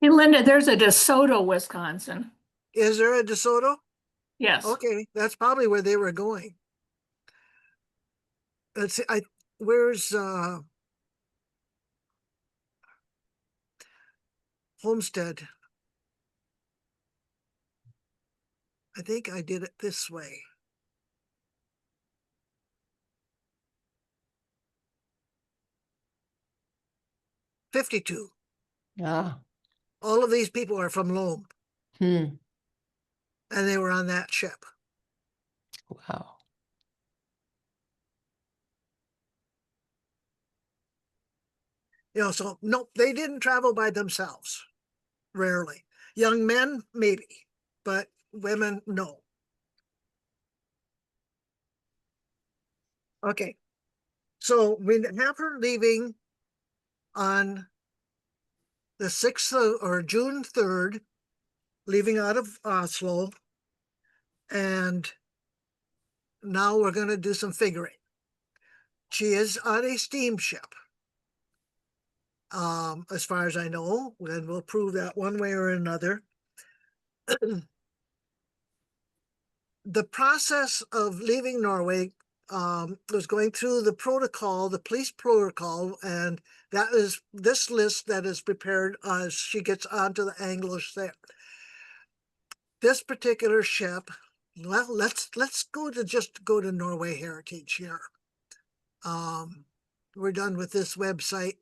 Hey, Linda, there's a DeSoto, Wisconsin. Is there a DeSoto? Yes. Okay, that's probably where they were going. Let's see, where's Homestead? I think I did it this way. '52. Ah. All of these people are from Loam, Hmm. and they were on that ship. Wow. You know, so nope, they didn't travel by themselves. Rarely. Young men, maybe, but women, no. Okay, so we have her leaving on the 6th or June 3rd, leaving out of Oslo. And now we're going to do some figuring. She is on a steamship, as far as I know, and we'll prove that one way or another. The process of leaving Norway was going through the protocol, the police protocol, and that is this list that is prepared as she gets onto the Anglo ship. This particular ship, well, let's go to Norway Heritage here. We're done with this website.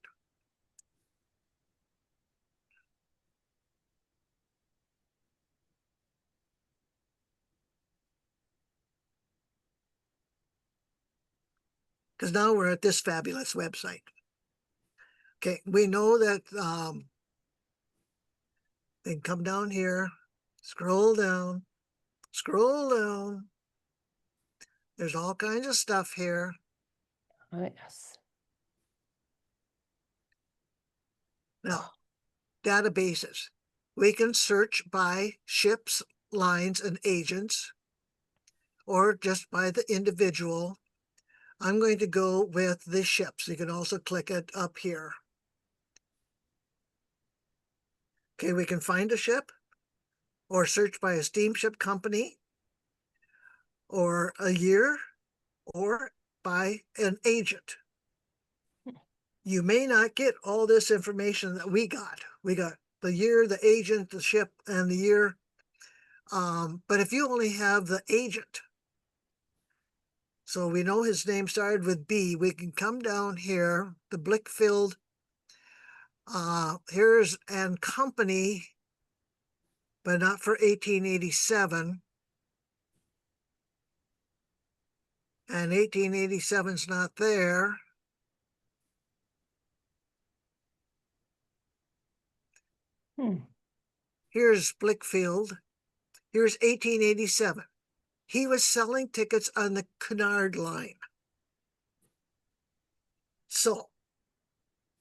Because now we're at this fabulous website. Okay, we know that they can come down here. Scroll down, scroll down. There's all kinds of stuff here. Oh, yes. Now, databases. We can search by ships, lines, and agents, or just by the individual. I'm going to go with the ships. You can also click it up here. Okay, we can find a ship or search by a steamship company or a year or by an agent. You may not get all this information that we got. We got the year, the agent, the ship, and the year. But if you only have the agent, so we know his name started with B, we can come down here, the Blickfeld, here's and company, but not for 1887. And 1887 is not there. Here's Blickfeld. Here's 1887. He was selling tickets on the Cunard line. So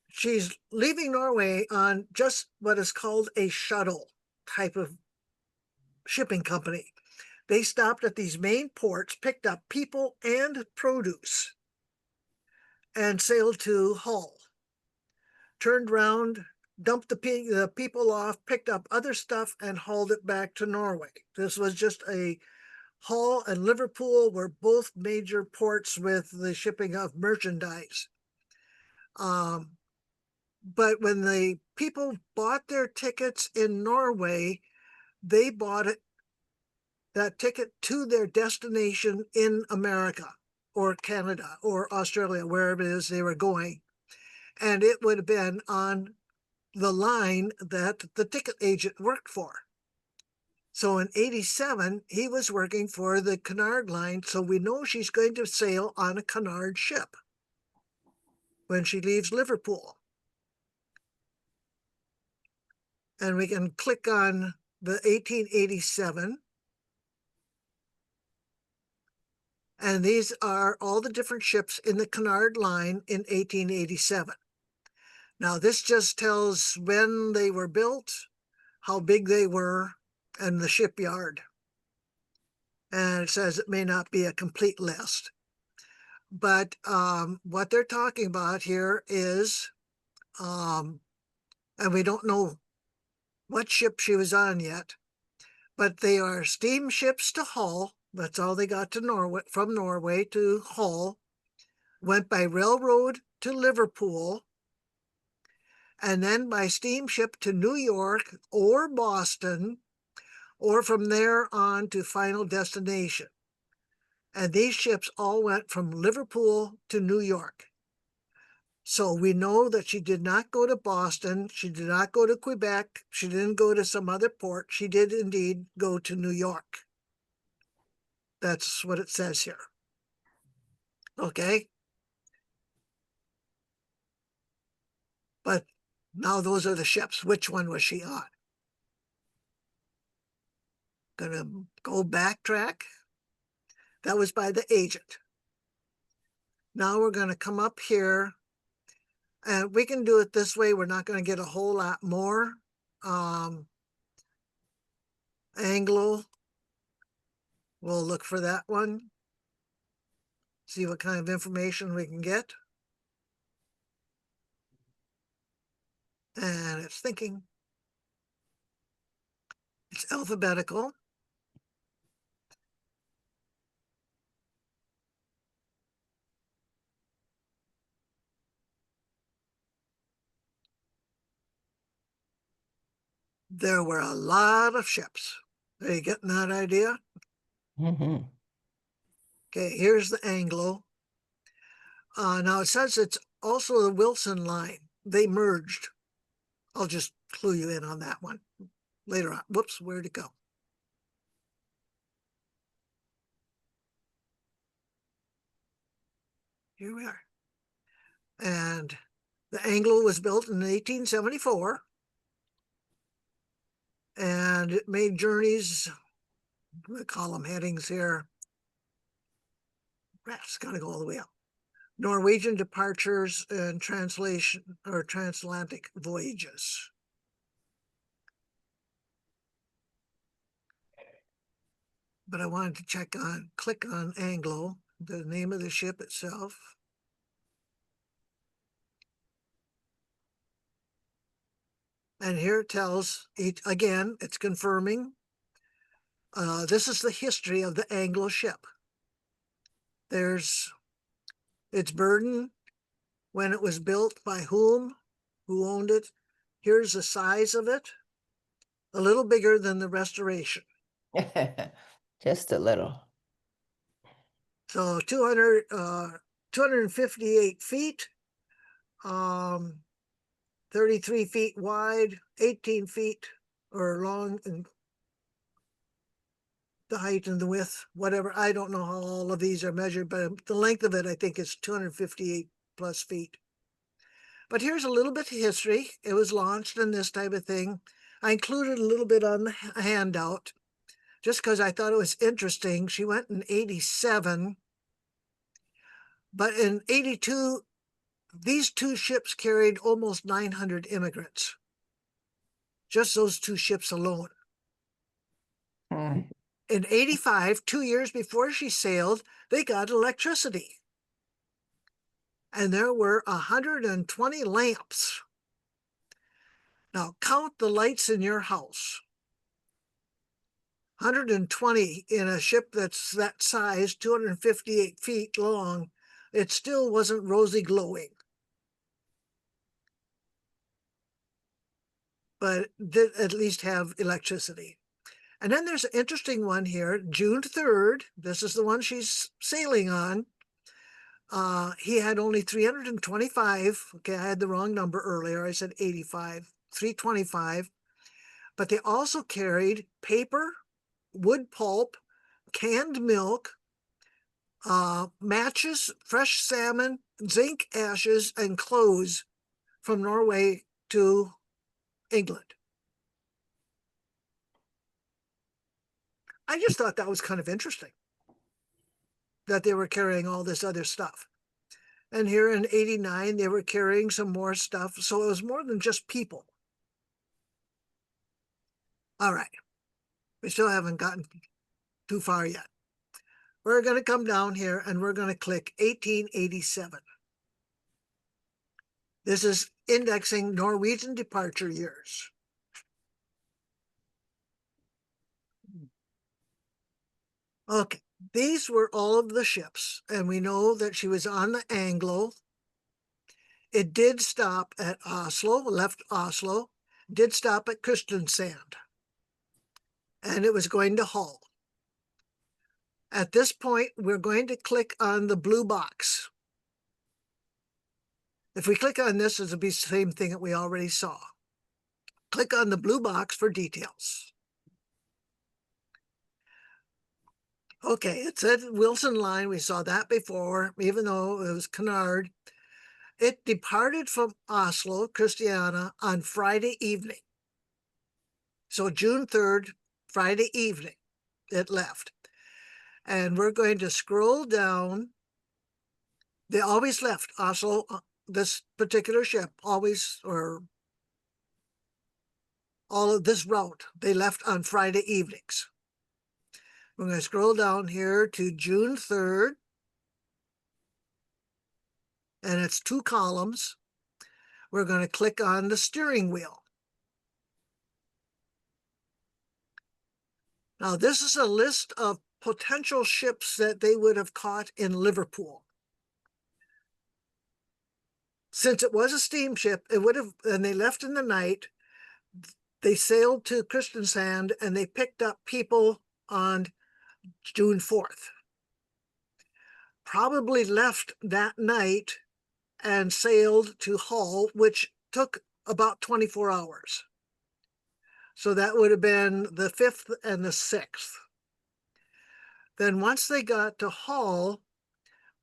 she's leaving Norway on just what is called a shuttle type of shipping company. They stopped at these main ports, picked up people and produce, and sailed to Hull. Turned around, dumped the people off, picked up other stuff, and hauled it back to Norway. This was just a Hull and Liverpool were both major ports with the shipping of merchandise. But when the people bought their tickets in Norway, they bought that ticket to their destination in America or Canada or Australia, wherever it is they were going. And it would have been on the line that the ticket agent worked for. So in 87, he was working for the Cunard line. So we know she's going to sail on a Cunard ship when she leaves Liverpool. And we can click on the 1887. And these are all the different ships in the Cunard line in 1887. Now, this just tells when they were built, how big they were, and the shipyard. And it says it may not be a complete list. But what they're talking about here is, and we don't know what ship she was on yet, but they are steamships to Hull. That's all they got to Norway, from Norway to Hull. Went by railroad to Liverpool, and then by steamship to New York or Boston, or from there on to final destination. And these ships all went from Liverpool to New York. So we know that she did not go to Boston. She did not go to Quebec. She didn't go to some other port. She did indeed go to New York. That's what it says here. Okay. But now those are the ships. Which one was she on? Gonna go backtrack. That was by the agent. Now we're going to come up here, and we can do it this way. We're not going to get a whole lot more. Anglo, we'll look for that one. See what kind of information we can get. And it's thinking. It's alphabetical. There were a lot of ships. Are you getting that idea? Mm-hmm. Okay, here's the Anglo. Now it says it's also the Wilson line. They merged. I'll just clue you in on that one later on. Whoops, where'd it go? Here we are. And the Anglo was built in 1874. And and it made journeys, we call them headings here. That's got to go all the way up. Norwegian departures and translation or transatlantic voyages. But I wanted to click on Anglo, the name of the ship itself. And here it tells, again, it's confirming. This is the history of the Anglo ship. There's its burden, when it was built, by whom, who owned it. Here's the size of it, a little bigger than the Restoration. Just a little. So 258 feet, 33 feet wide, 18 feet or long, and the height and the width, whatever. I don't know how all of these are measured, but the length of it, I think, is 258 plus feet. But here's a little bit of history. It was launched and this type of thing. I included a little bit on the handout just because I thought it was interesting. She went in 87, but in 82, these two ships carried almost 900 immigrants. Just those two ships alone. Hmm. In 85, 2 years before she sailed, they got electricity. And there were 120 lamps. Now count the lights in your house. 120 in a ship that's that size, 258 feet long, it still wasn't rosy glowing. But did at least have electricity. And then there's an interesting one here, June 3rd. This is the one she's sailing on. He had only 325. Okay, I had the wrong number earlier. I said 85, 325. But they also carried paper, wood pulp, canned milk, matches, fresh salmon, zinc ashes, and clothes from Norway to England. I just thought that was kind of interesting that they were carrying all this other stuff. And here in 89, they were carrying some more stuff. So it was more than just people. All right. We still haven't gotten too far yet. We're going to come down here and we're going to click 1887. This is indexing Norwegian departure years. Okay, these were all of the ships, and we know that she was on the Anglo. It did stop at Oslo, left Oslo, did stop at Kristiansand, and it was going to Hull. At this point, we're going to click on the blue box. If we click on this, it'll be the same thing that we already saw. Click on the blue box for details. Okay, it said Wilson Line. We saw that before, even though it was Cunard. It departed from Oslo, Christiania, on Friday evening. So June 3rd, Friday evening, it left. And we're going to scroll down. They always left Oslo, this particular ship, always, or all of this route, they left on Friday evenings. We're going to scroll down here to June 3rd. And it's 2 columns. We're going to click on the steering wheel. Now, this is a list of potential ships that they would have caught in Liverpool. Since it was a steamship, it would have, and they left in the night, they sailed to Kristiansand and they picked up people on June 4th. Probably left that night and sailed to Hull, which took about 24 hours. So that would have been the 5th and the 6th. Then once they got to Hull,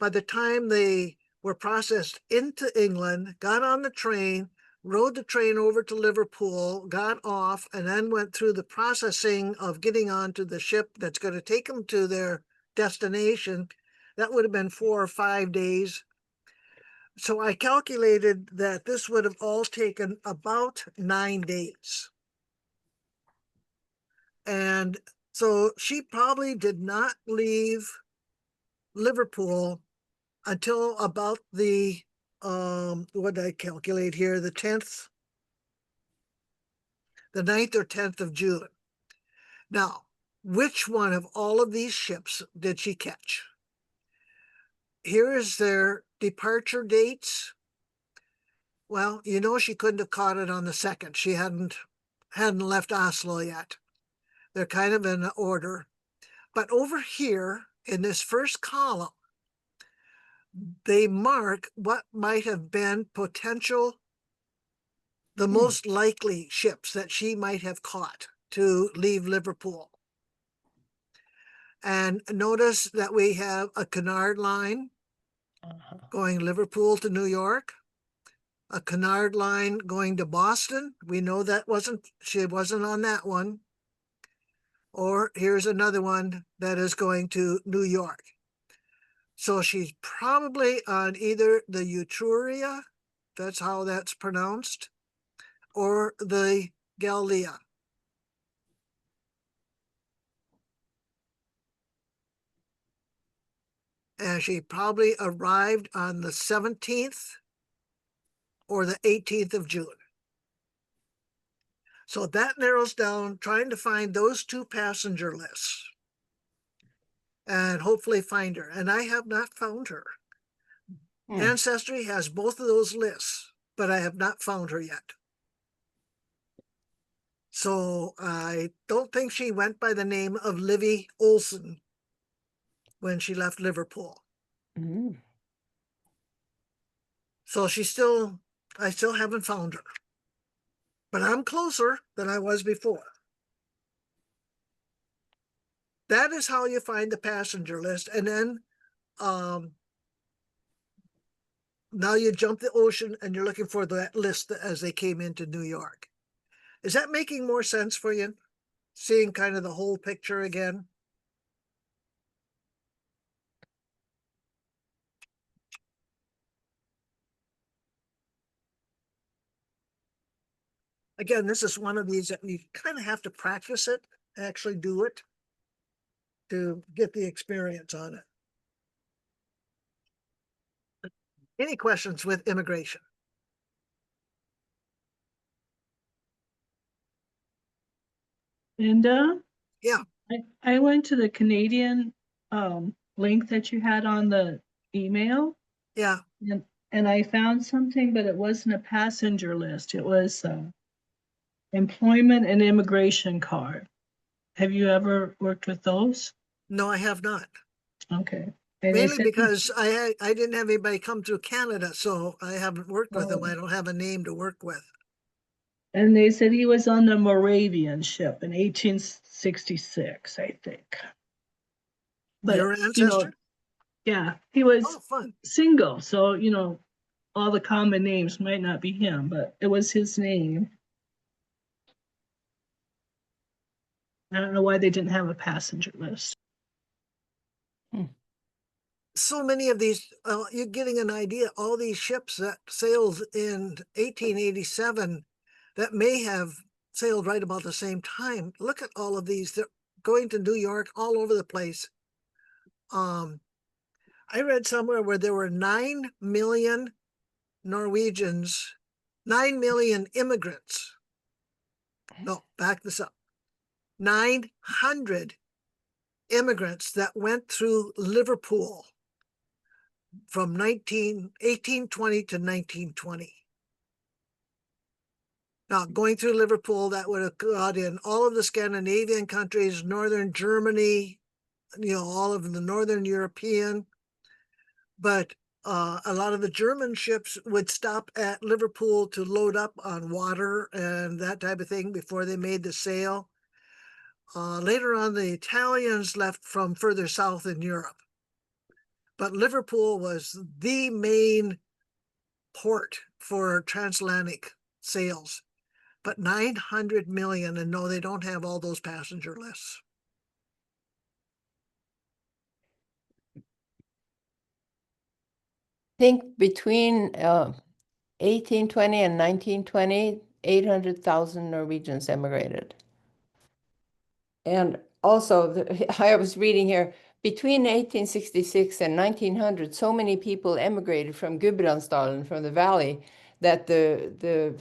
by the time they were processed into England, got on the train, rode the train over to Liverpool, got off, and then went through the processing of getting onto the ship that's going to take them to their destination. That would have been 4 or 5 days. So I calculated that this would have all taken about 9 days. And so she probably did not leave Liverpool until about the, what did I calculate here? The 10th, the 9th or 10th of June. Now, which one of all of these ships did she catch? Here is their departure dates. Well, you know she couldn't have caught it on the 2nd. She hadn't left Oslo yet. They're kind of in order. But over here in this first column, they mark what might have been potential, the most likely ships that she might have caught to leave Liverpool. And notice that we have a Cunard line going Liverpool to New York, a Cunard line going to Boston. We know that she wasn't on that one. Or here's another one that is going to New York. So she's probably on either the Etruria, that's how that's pronounced, or the Gallia. And she probably arrived on the 17th or the 18th of June. So that narrows down trying to find those two passenger lists and hopefully find her. And I have not found her. Ancestry has both of those lists, but I have not found her yet. So I don't think she went by the name of Livy Olsen when she left Liverpool. So I still haven't found her. But I'm closer than I was before. That is how you find the passenger list. And then now you jump the ocean and you're looking for that list as they came into New York. Is that making more sense for you? Seeing kind of the whole picture again? Again, this is one of these that you kind of have to practice it, actually do it to get the experience on it. Any questions with immigration? Linda? Yeah. I went to the Canadian link that you had on the email. Yeah. And I found something, but it wasn't a passenger list. It was employment and immigration card. Have you ever worked with those? No, I have not. Okay. And Mainly because I didn't have anybody come through Canada, so I haven't worked with them. I don't have a name to work with. And they said he was on the Moravian ship in 1866, I think. But, Your ancestor? Yeah, he was fun. single. So, all the common names might not be him, but it was his name. I don't know why they didn't have a passenger list. So many of these, you're getting an idea, all these ships that sailed in 1887 that may have sailed right about the same time. Look at all of these. They're going to New York all over the place. I read somewhere where there were 9 million Norwegians, 9 million immigrants. No, back this up. 900 immigrants that went through Liverpool from 1820 to 1920. Now, going through Liverpool, that would have got in all of the Scandinavian countries, northern Germany, all of the northern European. But a lot of the German ships would stop at Liverpool to load up on water and that type of thing before they made the sail. Later on, the Italians left from further south in Europe. But Liverpool was the main port for transatlantic sales, but 900 million, and no, they don't have all those passenger lists. Think between 1820 and 1920, 800,000 Norwegians emigrated. And also, I was reading here, between 1866 and 1900, so many people emigrated from Gudbrandsdalen, from the valley, that the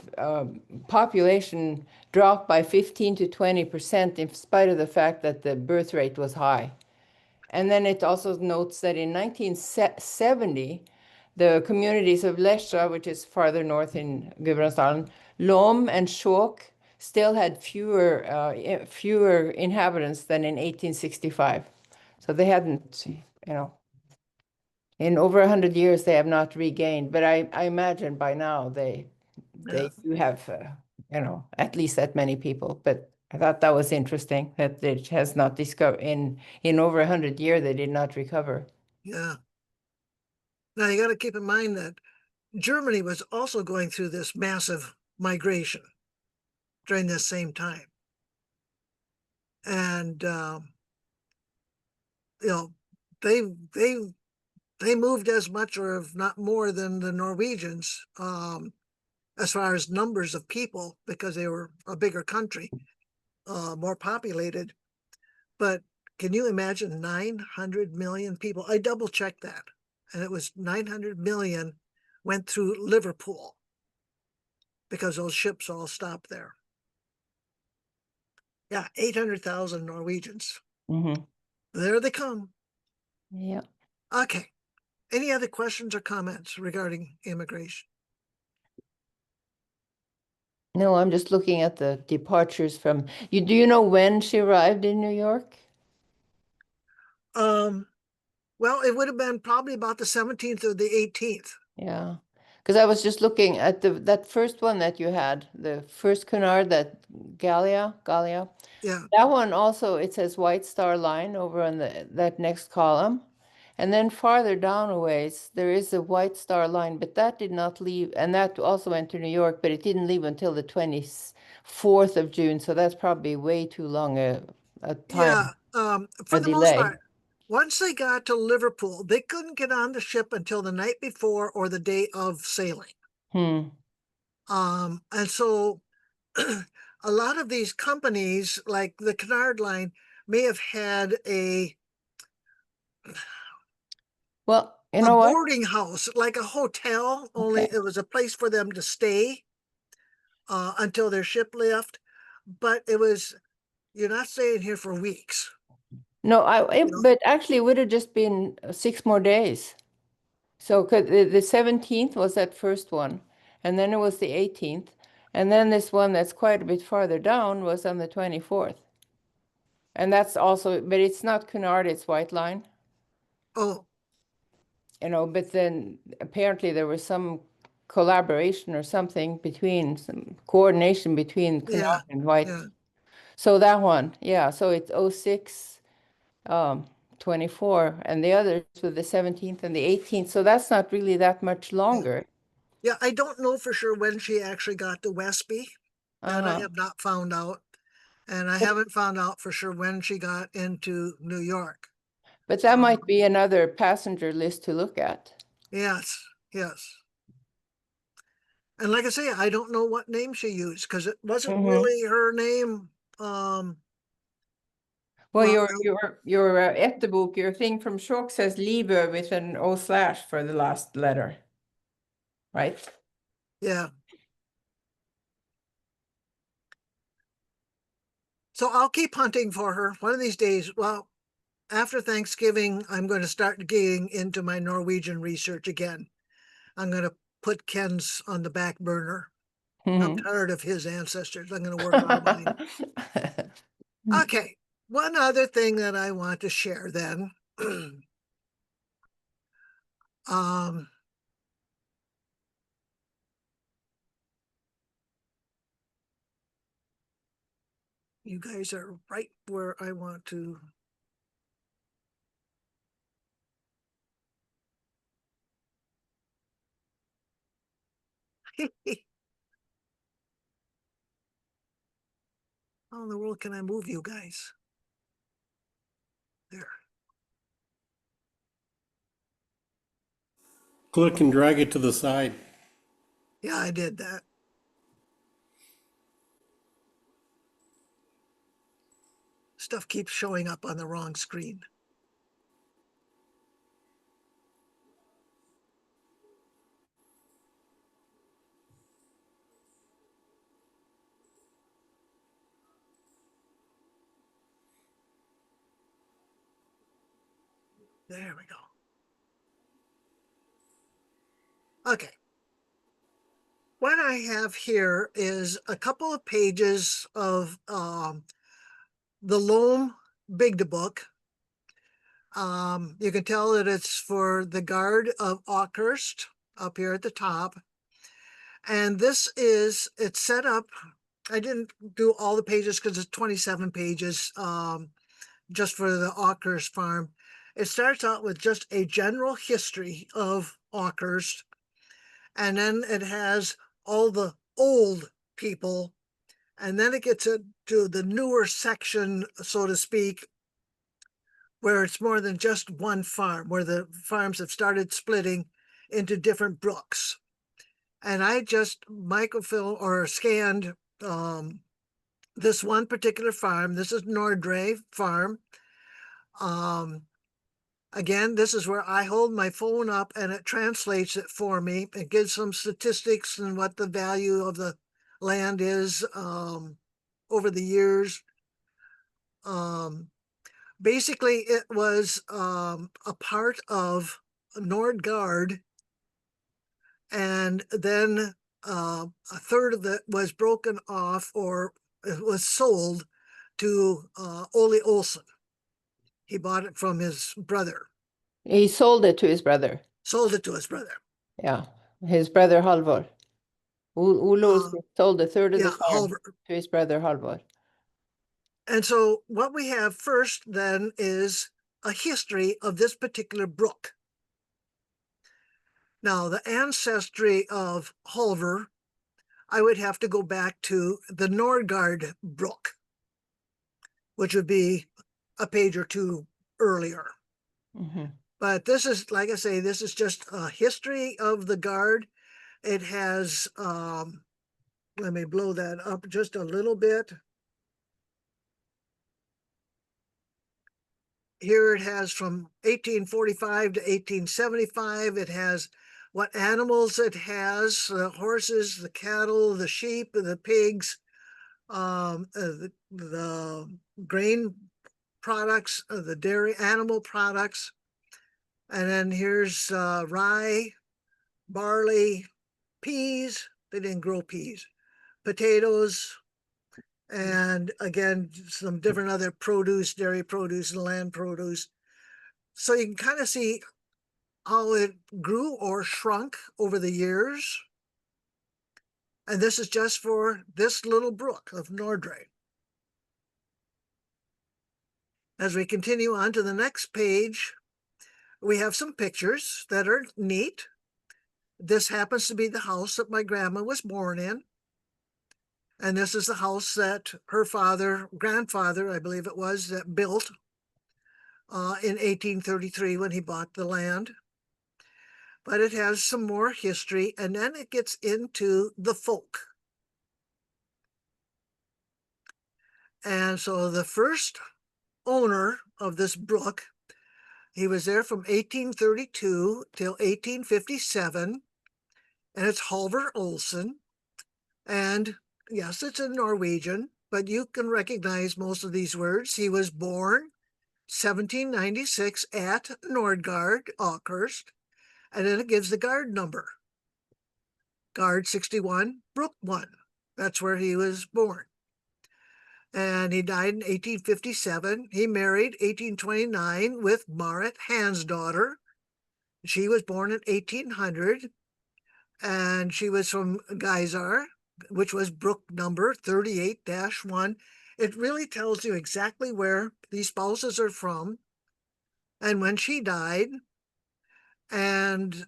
population dropped by 15 to 20% in spite of the fact that the birth rate was high. And then it also notes that in 1970, the communities of Lesja, which is farther north in Gudbrandsdalen, Lom and Skjåk still had fewer inhabitants than in 1865. So they hadn't, in over 100 years, they have not regained. But I imagine by now they do have, at least that many people. But I thought that was interesting that it has not discovered in over 100 years, they did not recover. Yeah. Now you got to keep in mind that Germany was also going through this massive migration during this same time. And, they moved as much or if not more than the Norwegians, as far as numbers of people, because they were a bigger country, more populated. But can you imagine 900 million people? I double checked that, and it was 900 million went through Liverpool because those ships all stopped there. Yeah, 800,000 Norwegians. Mm-hmm. There they come. Yeah. Okay. Any other questions or comments regarding immigration? No, I'm just looking at the departures from you. Do you know when she arrived in New York? Well, it would have been probably about the 17th or the 18th. Yeah, because I was just looking at that first one that you had, the first Cunard, that Gallia. Yeah. That one also, it says White Star Line over on that next column. And then farther down a ways, there is a White Star Line, but that did not leave, and that also went to New York, but it didn't leave until the 24th of June. So that's probably way too long a time, Yeah. For a the most delay. part, once they got to Liverpool, they couldn't get on the ship until the night before or the day of sailing. Hmm. And so a lot of these companies, like the Cunard Line, may have had Well, you a know what? boarding house, like a hotel, only Okay. it was a place for them to stay until their ship left. But it was, you're not staying here for weeks. No, You know? but actually it would have just been 6 more days. So 'cause the 17th was that first one, and then it was the 18th, and then this one that's quite a bit farther down was on the 24th. And that's also, but it's not Cunard, it's White Line, Oh, but then apparently there was some collaboration or something between, some coordination between Cunard yeah, and White. yeah. So that one, yeah, so it's 06, 24, and the others with the 17th and the 18th. So that's not really that much longer. Yeah, I don't know for sure when she actually got to Westby. That I Uh-huh. have not found out. And I But, haven't found out for sure when she got into New York. but that might be another passenger list to look at. Yes, yes. And like I say, I don't know what name she used because it wasn't Mhm. really her name. Well, Well, your Ettebook, your thing from Skjåk says Liebø with an O/ for the last letter, right? yeah. So I'll keep hunting for her one of these days. Well, after Thanksgiving, I'm going to start getting into my Norwegian research again. I'm going to put Ken's on the back burner. I'm tired of his ancestors. I'm going to work on mine. Okay. One other thing that I want to share then. um, you guys are right where I want to. How in the world can I move you guys? There. Click and drag it to the side. Yeah, I did that. Stuff keeps showing up on the wrong screen. There we go. Okay. What I have here is a couple of pages of the Loam Bigda book. You can tell that it's for the Guard of Aughurst up here at the top. And this is, it's set up, I didn't do all the pages because it's 27 pages just for the Aughurst farm. It starts out with just a general history of Aughurst, and then it has all the old people, and then it gets into the newer section, so to speak, where it's more than just one farm, where the farms have started splitting into different brooks. And I just microfilm or scanned this one particular farm. This is Nordre Farm. Again, this is where I hold my phone up and it translates it for me. It gives some statistics and what the value of the land is over the years. Basically, it was a part of Nordgard, and then a third of it was broken off or it was sold to Ole Olsen. He bought it from his brother, He sold it to his brother. sold it to his brother. Yeah, his brother Halvor. Ole sold a third of the Yeah, farm Halvor. to his brother Halvor. And so what we have first then is a history of this particular brook. Now, the ancestry of Halvor, I would have to go back to the Nordgard brook, which would be a page or two earlier. But this is, like I say, this is just a history of the Guard. It has, let me blow that up just a little bit. Here it has from 1845 to 1875. It has what animals it has, the horses, the cattle, the sheep, the pigs, the grain products, the dairy animal products. And then here's rye, barley, peas. They didn't grow peas, potatoes, and again, some different other produce, dairy produce and land produce. So you can kind of see how it grew or shrunk over the years. And this is just for this little brook of Nordre. As we continue on to the next page, we have some pictures that are neat. This happens to be the house that my grandma was born in. And this is the house that her grandfather, I believe it was, that built in 1833 when he bought the land. But it has some more history, and then it gets into the folk. And so the first owner of this brook, he was there from 1832 till 1857, and it's Halvor Olsen. And yes, it's in Norwegian, but you can recognize most of these words. He was born 1796 at Nordgard, Aughurst, and then it gives the guard number. Guard 61, Brook 1. That's where he was born. And he died in 1857. He married 1829 with Marit, Hans' daughter. She was born in 1800, and she was from Geysar, which was Brook number 38-1. It really tells you exactly where these spouses are from and when she died. And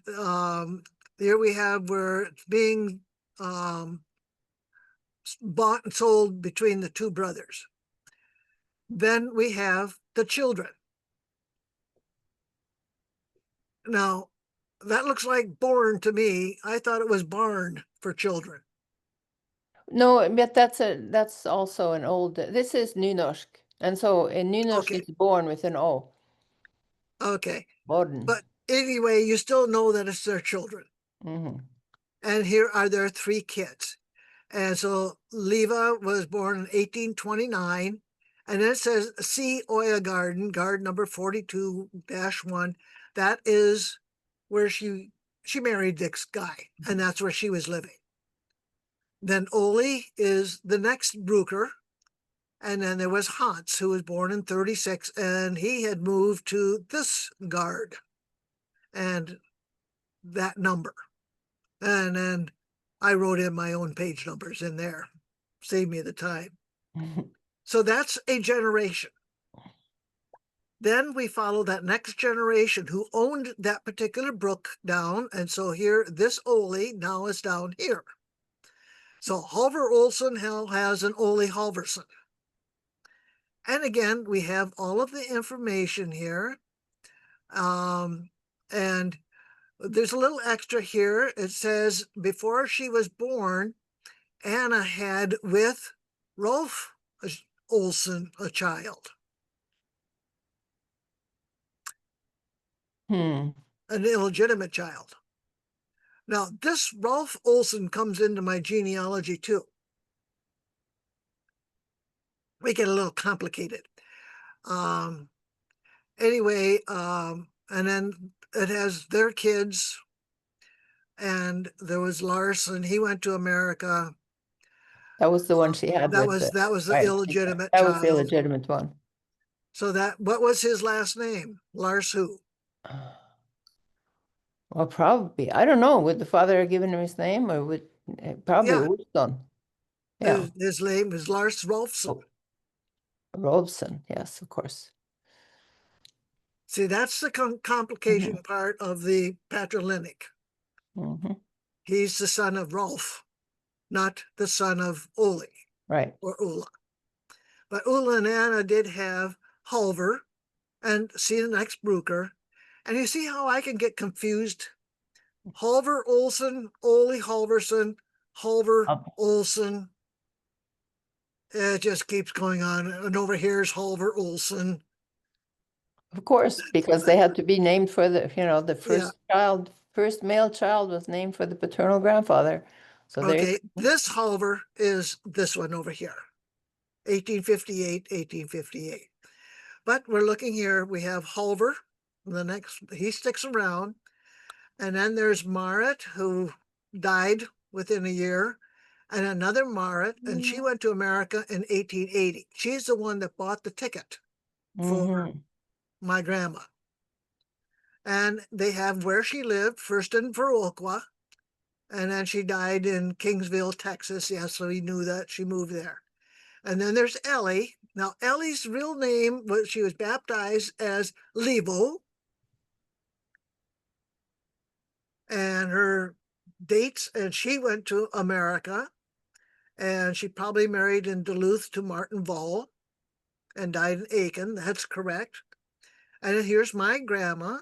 here we have where it's being bought and sold between the two brothers. Then we have the children. Now, that looks like born to me. I thought it was barn for children. No, but that's also an old, this is Nynorsk. And so in Nynorsk, Okay. it's born with an O. Okay. Born. But anyway, you still know that it's their children. Mhm. And here are their three kids. And so Leva was born in 1829. And then it says C. Oya Garden, garden number 42-1. That is where she married this guy, and that's where she was living. Then Ole is the next Bruker. And then there was Hans, who was born in 36, and he had moved to this guard and that number. And then I wrote in my own page numbers in there, save me the time. So that's a generation. Then we follow that next generation who owned that particular brook down. And so here, this Ole now is down here. So Halvor Olsen has an Ole Halvorsen. And again, we have all of the information here. And there's a little extra here. It says before she was born, Anna had with Rolf Olsen a child, Hmm. an illegitimate child. Now, this Rolf Olsen comes into my genealogy too. We get a little complicated. Anyway, and then it has their kids, and there was Larson. He went to America. That was the one she had That with was the right. illegitimate That was the child. illegitimate one. So what was his last name? Lars who? Well, probably. I don't know. Would the father have given him his name, or would probably Yeah. Olsson? Yeah, His name is Lars Rolfson. Oh. Robson. Yes, of course. See, that's the complication part of the patrilineal. Hmm. He's the son of Rolf, not the son of Ole Right. or Ulla. But Ulla and Anna did have Halvor and see the next Bruker. And you see how I can get confused? Halvor Olsen, Ole Halvorsen, Halvor Olsen. It just keeps going on. And over here's Halvor Olsen. Of course, because they had to be named for the, the first Yeah. child, first male child was named for the paternal grandfather. So Okay, this Halvor is this one over here, 1858, 1858. But we're looking here, we have Halvor, the next, he sticks around. And then there's Marit, who died within a year, and another Marit, and she went to America in 1880. She's the one that bought the ticket for my grandma. And they have where she lived, first in Viroqua, and then she died in Kingsville, Texas. Yes, so he knew that she moved there. And then there's Ellie. Now, Ellie's real name was, she was baptized as Levo. And her dates, and she went to America, and she probably married in Duluth to Martin Vall and died in Aiken. That's correct. And then here's my grandma,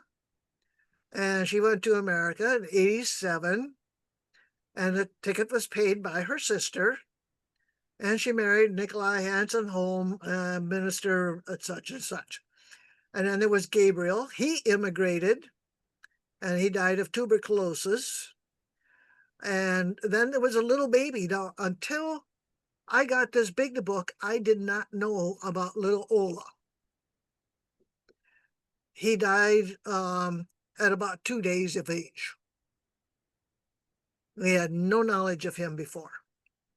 and she went to America in 87, and the ticket was paid by her sister. And she married Nikolai Hansen Holm, minister at such and such. And then there was Gabriel. He immigrated, and he died of tuberculosis. And then there was a little baby. Now, until I got this big book, I did not know about little Ola. He died at about 2 days of age. We had no knowledge of him before.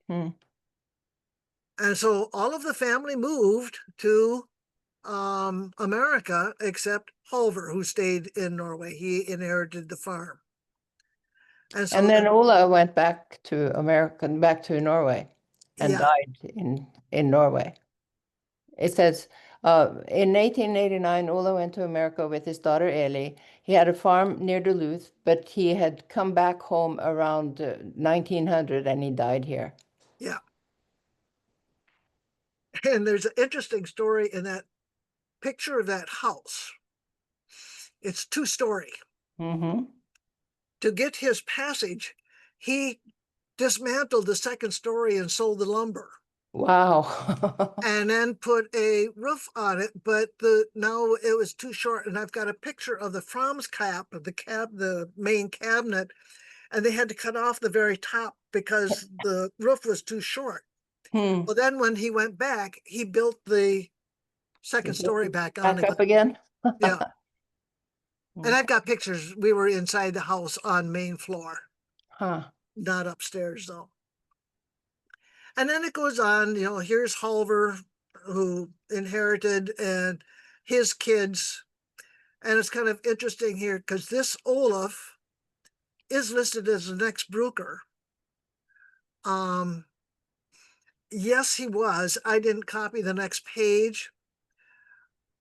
And so all of the family moved to America, except Halvor, who stayed in Norway. He inherited the farm. And so then Ola went back to America, back to Norway, and yeah, died in Norway. It says, in 1889, Ola went to America with his daughter Eli. He had a farm near Duluth, but he had come back home around 1900, and he died here. yeah. And there's an interesting story in that picture of that house. It's 2-story. Mm-hmm. To get his passage, he dismantled the 2nd story and sold the lumber. Wow. And then put a roof on it, but now it was too short. And I've got a picture of the Fromm's cap, of the main cabinet, and they had to cut off the very top because the roof was too short. Hmm. Well, then when he went back, he built the 2nd story back on Back up again? Yeah. And Mm. I've got pictures. We were inside the house on main floor, Huh. not upstairs though. And then it goes on, here's Halver, who inherited, and his kids. And it's kind of interesting here because this Olaf is listed as the next Bruker. Yes, he was. I didn't copy the next page.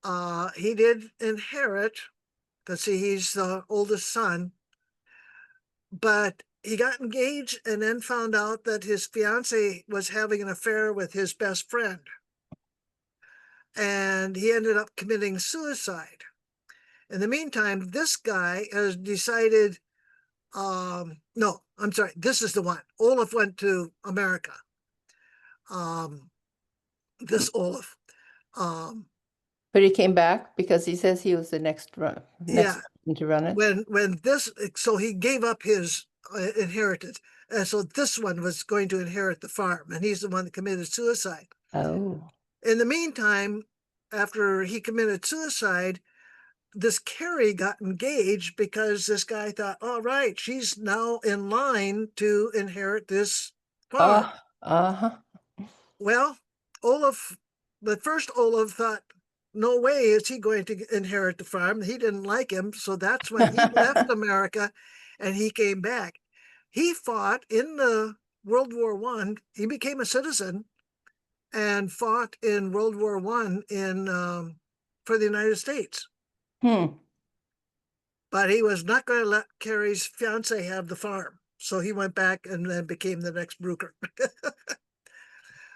He did inherit, because see, he's the oldest son, but he got engaged and then found out that his fiance was having an affair with his best friend. And he ended up committing suicide. In the meantime, this guy has decided, no, I'm sorry, this is the one. Olaf went to America. This Olaf. But he came back because he says he was the next Yeah, person to run it. when this, so he gave up his inheritance. And so this one was going to inherit the farm, and he's the one that committed suicide. Oh. In the meantime, after he committed suicide, this Carrie got engaged because this guy thought, all right, she's now in line to inherit this farm. Uh-huh. Well, the first Olaf thought, no way is he going to inherit the farm. He didn't like him. So that's when he left America and he came back. He fought in the World War I. He became a citizen and fought in World War I for the United States. Hmm. But he was not going to let Carrie's fiance have the farm. So he went back and then became the next Bruker.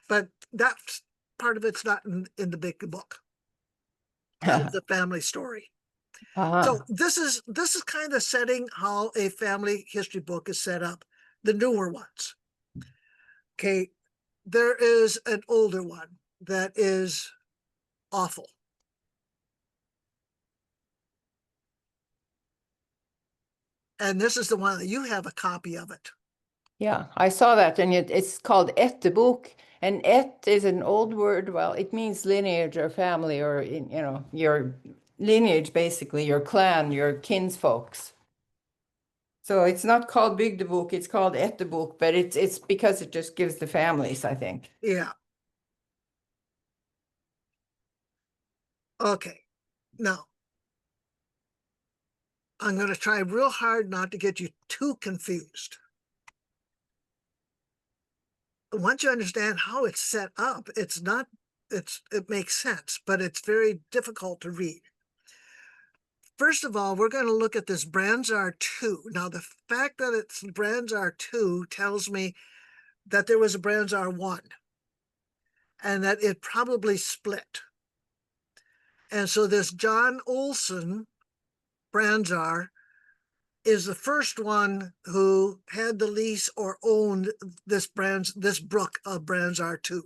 But that's part of it's not in the big book. That was a family story. Uh-huh. So this is kind of setting how a family history book is set up, the newer ones. Okay, there is an older one that is awful. And this is the one that you have a copy of it. Yeah, I saw that, and it's called Ettebok, and ett is an old word. Well, it means lineage or family, or your lineage, basically your clan, your kinsfolks. So it's not called Bygdebok, it's called Ettebok, but it's because it just gives the families, I think. Yeah. Okay. Now, I'm going to try real hard not to get you too confused. Once you understand how it's set up, it makes sense, but it's very difficult to read. First of all, we're going to look at this Branzar 2. Now, the fact that it's Branzar 2 tells me that there was a Branzar 1 and that it probably split. And so this John Olson Branzar is the first one who had the lease or owned this brook of Branzar 2.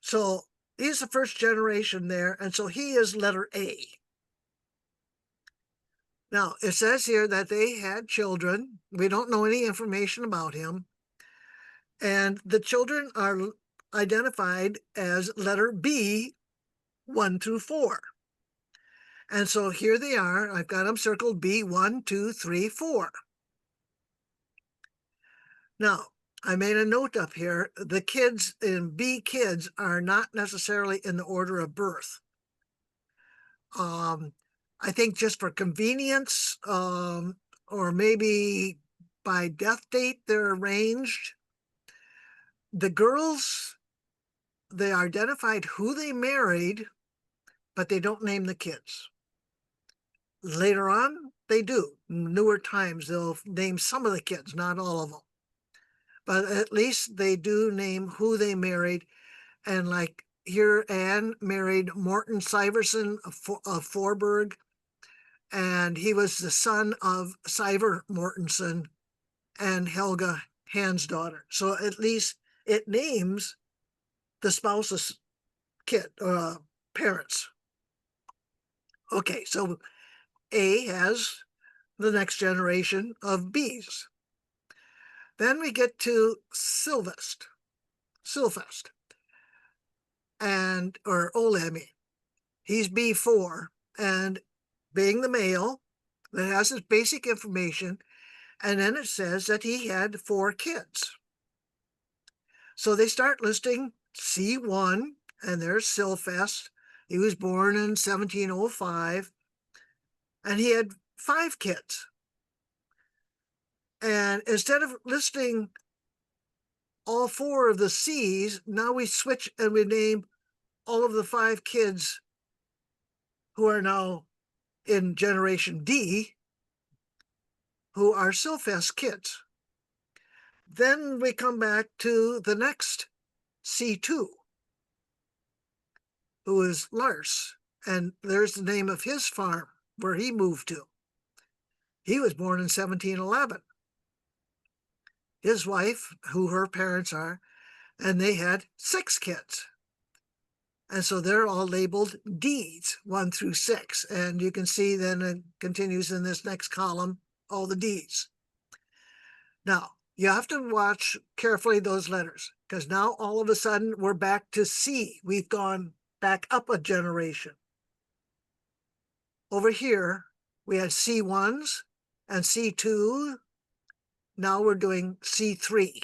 So he's the first generation there, and so he is letter A. Now, it says here that they had children. We don't know any information about him. And the children are identified as letter B, 1 through 4. And so here they are. I've got them circled B, 1, 2, 3, 4. Now, I made a note up here. The kids in B kids are not necessarily in the order of birth. I think just for convenience, or maybe by death date, they're arranged. The girls, they identified who they married, but they don't name the kids. Later on, they do. Newer times, they'll name some of the kids, not all of them. But at least they do name who they married. And like here, Anne married Morton Syverson of Forberg, and he was the son of Syver Mortensen and Helga Hans daughter. So at least it names the spouse's kid, parents. Okay, so A has the next generation of B's. Then we get to Sylvest, and or Olemi. He's B4, and being the male, that has his basic information, and then it says that he had 4 kids. So they start listing C1, and there's Sylfest. He was born in 1705, and he had 5 kids. And instead of listing all 4 of the C's, now we switch and we name all of the 5 kids who are now in Generation D, who are Sylfest kids. Then we come back to the next C2, who is Lars, and there's the name of his farm where he moved to. He was born in 1711. His wife, who her parents are, and they had 6 kids. And so they're all labeled Ds, 1 through 6. And you can see then it continues in this next column, all the Ds. Now, you have to watch carefully those letters, because now all of a sudden we're back to C. We've gone back up a generation. Over here, we had C1s and C2. Now we're doing C3.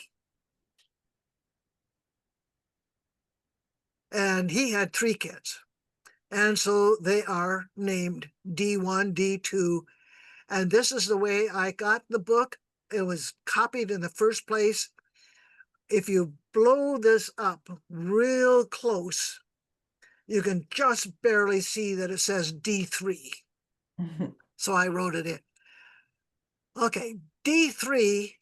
And he had 3 kids. And so they are named D1, D2. And this is the way I got the book. It was copied in the first place. If you blow this up real close, you can just barely see that it says D3. So I wrote it in. Okay, D3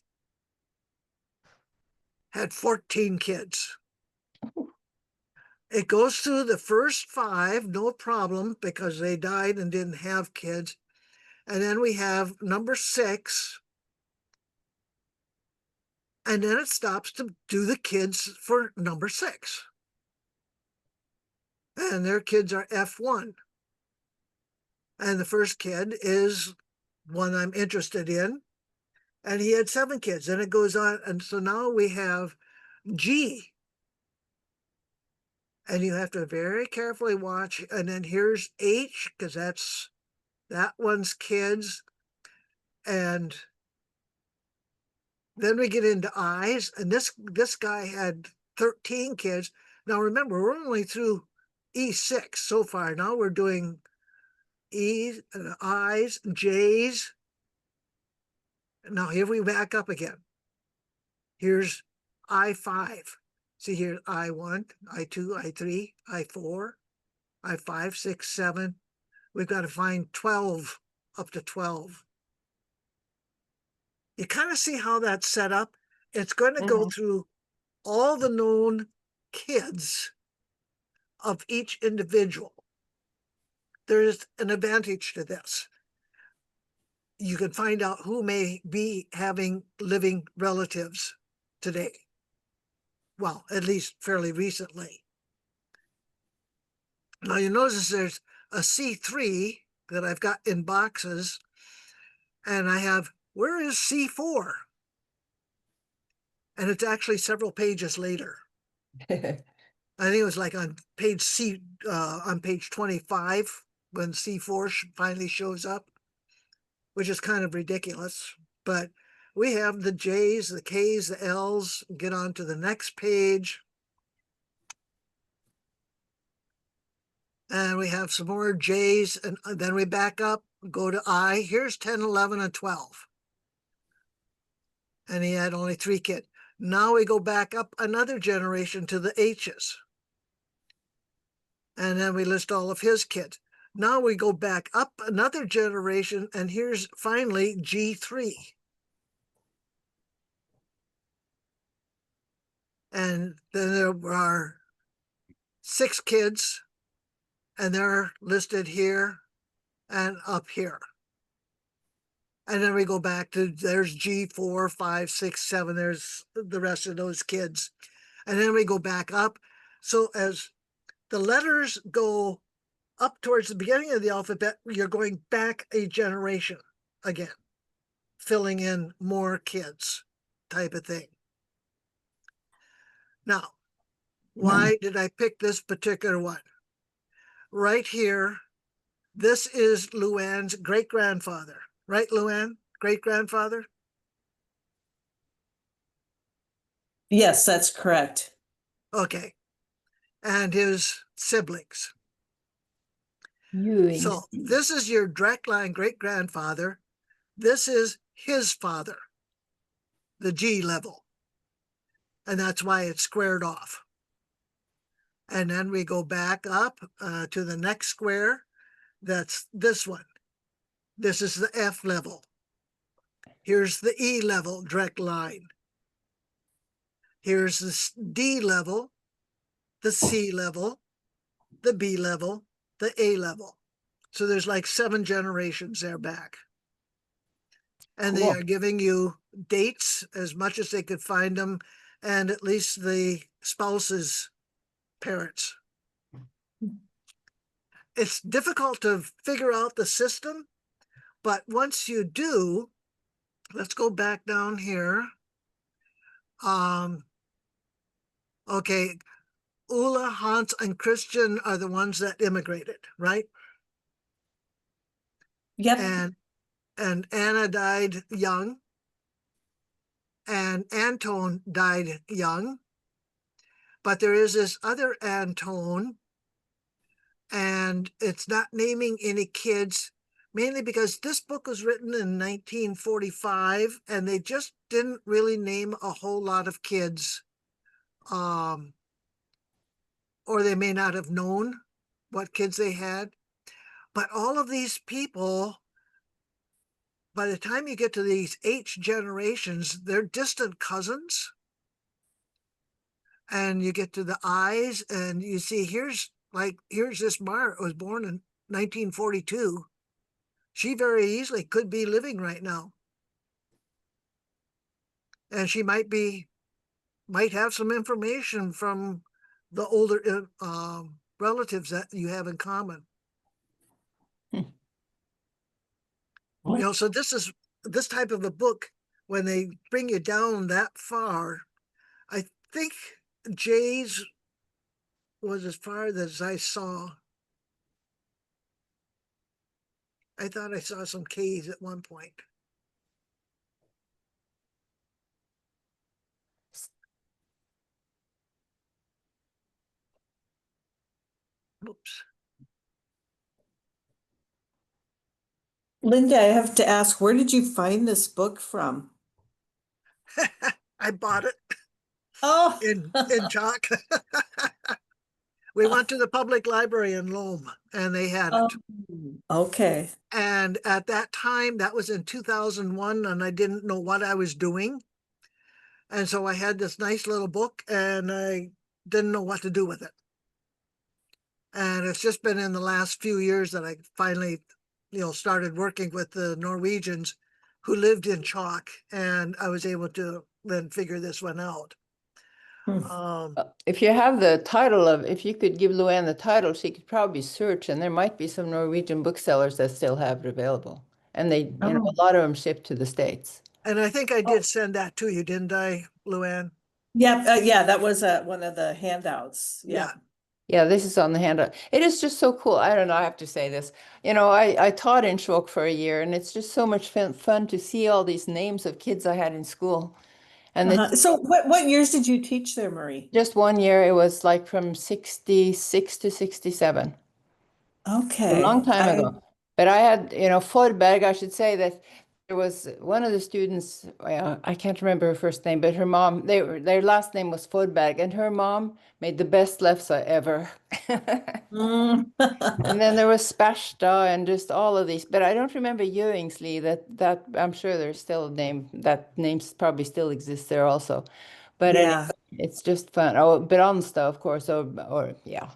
had 14 kids. It goes through the first 5, no problem, because they died and didn't have kids. And then we have number 6. And then it stops to do the kids for number 6. And their kids are F1. And the first kid is one I'm interested in. And he had 7 kids. And it goes on. And so now we have G. And you have to very carefully watch. And then here's H, because that's that one's kids. And then we get into I's. And this guy had 13 kids. Now remember, we're only through E6 so far. Now we're doing E's, I's, J's. Now here we back up again. Here's I5. See here, I1, I2, I3, I4, I5, 6, 7. We've got to find 12, up to 12. You kind of see how that's set up. It's going to go through all the known kids of each individual. There's an advantage to this. You can find out who may be having living relatives today. Well, at least fairly recently. Now you notice there's a C3 that I've got in boxes, and I have, where is C4? And it's actually several pages later. I think it was like on page on page 25 when C4 finally shows up, which is kind of ridiculous. But we have the J's, the K's, the L's. Get on to the next page. And we have some more J's, and then we back up, go to I. Here's 10, 11, and 12. And he had only 3 kids. Now we go back up another generation to the H's. And then we list all of his kids. Now we go back up another generation, and here's finally G3. And then there are 6 kids, and they're listed here and up here. And then we go back to, there's G4, 5, 6, 7, there's the rest of those kids. And then we go back up. So as the letters go up towards the beginning of the alphabet, you're going back a generation again, filling in more kids type of thing. Now, why did I pick this particular one? Right here, this is Luann's great-grandfather, right, Luann? Great-grandfather? Yes, that's correct. Okay. And his siblings. Ewing. So this is your direct line great-grandfather. This is his father, the G level. And that's why it's squared off. And then we go back up to the next square. That's this one. This is the F level. Here's the E level direct line. Here's the D level, the C level, the B level, the A level. So there's like 7 generations there back. And they Cool. are giving you dates as much as they could find them, and at least the spouse's parents. It's difficult to figure out the system, but once you do, let's go back down here. Okay, Ulla, Hans, and Christian are the ones that immigrated, right? Yep. And Anna died young, and Anton died young. But there is this other Anton, and it's not naming any kids, mainly because this book was written in 1945, and they just didn't really name a whole lot of kids. Or they may not have known what kids they had. But all of these people, by the time you get to these H generations, they're distant cousins. And you get to the I's, and you see here's this Margaret was born in 1942. She very easily could be living right now. And she might have some information from the older relatives that you have in common. So this type of a book, when they bring you down that far, I think Jay's was as far as I saw. I thought I saw some K's at one point. Oops. Linda, I have to ask, where did you find this book from? I bought it Oh, in Chalk. We went to the public library in Loam, and they had it. Okay. And at that time, that was in 2001, and I didn't know what I was doing. And so I had this nice little book, and I didn't know what to do with it. And it's just been in the last few years that I finally, started working with the Norwegians who lived in Chalk, and I was able to then figure this one out. If you have the title if you could give Luann the title, she could probably search, and there might be some Norwegian booksellers that still have it available. And they, a lot of them ship to the States. And I think I did send that to you, didn't I, Luann? Yeah, yeah, that was one of the handouts. Yeah. Yeah, this is on the handout. It is just so cool. I don't know, I have to say this. I taught in Schwok for a year, and it's just so much fun to see all these names of kids I had in school. And it's So what years did you teach there, Marie? just 1 year. It was like from 66 to 67. Okay. A long time ago. But I had, Forberg, I should say that there was one of the students, I can't remember her first name, but her mom, their last name was Forberg, and her mom made the best lefse ever. And then there was Sperstad and just all of these, but I don't remember Ewingsley, that I'm sure there's still a name, that name probably still exists there also. But Yeah. it's just fun. Oh, Brandstad, of course, or yeah,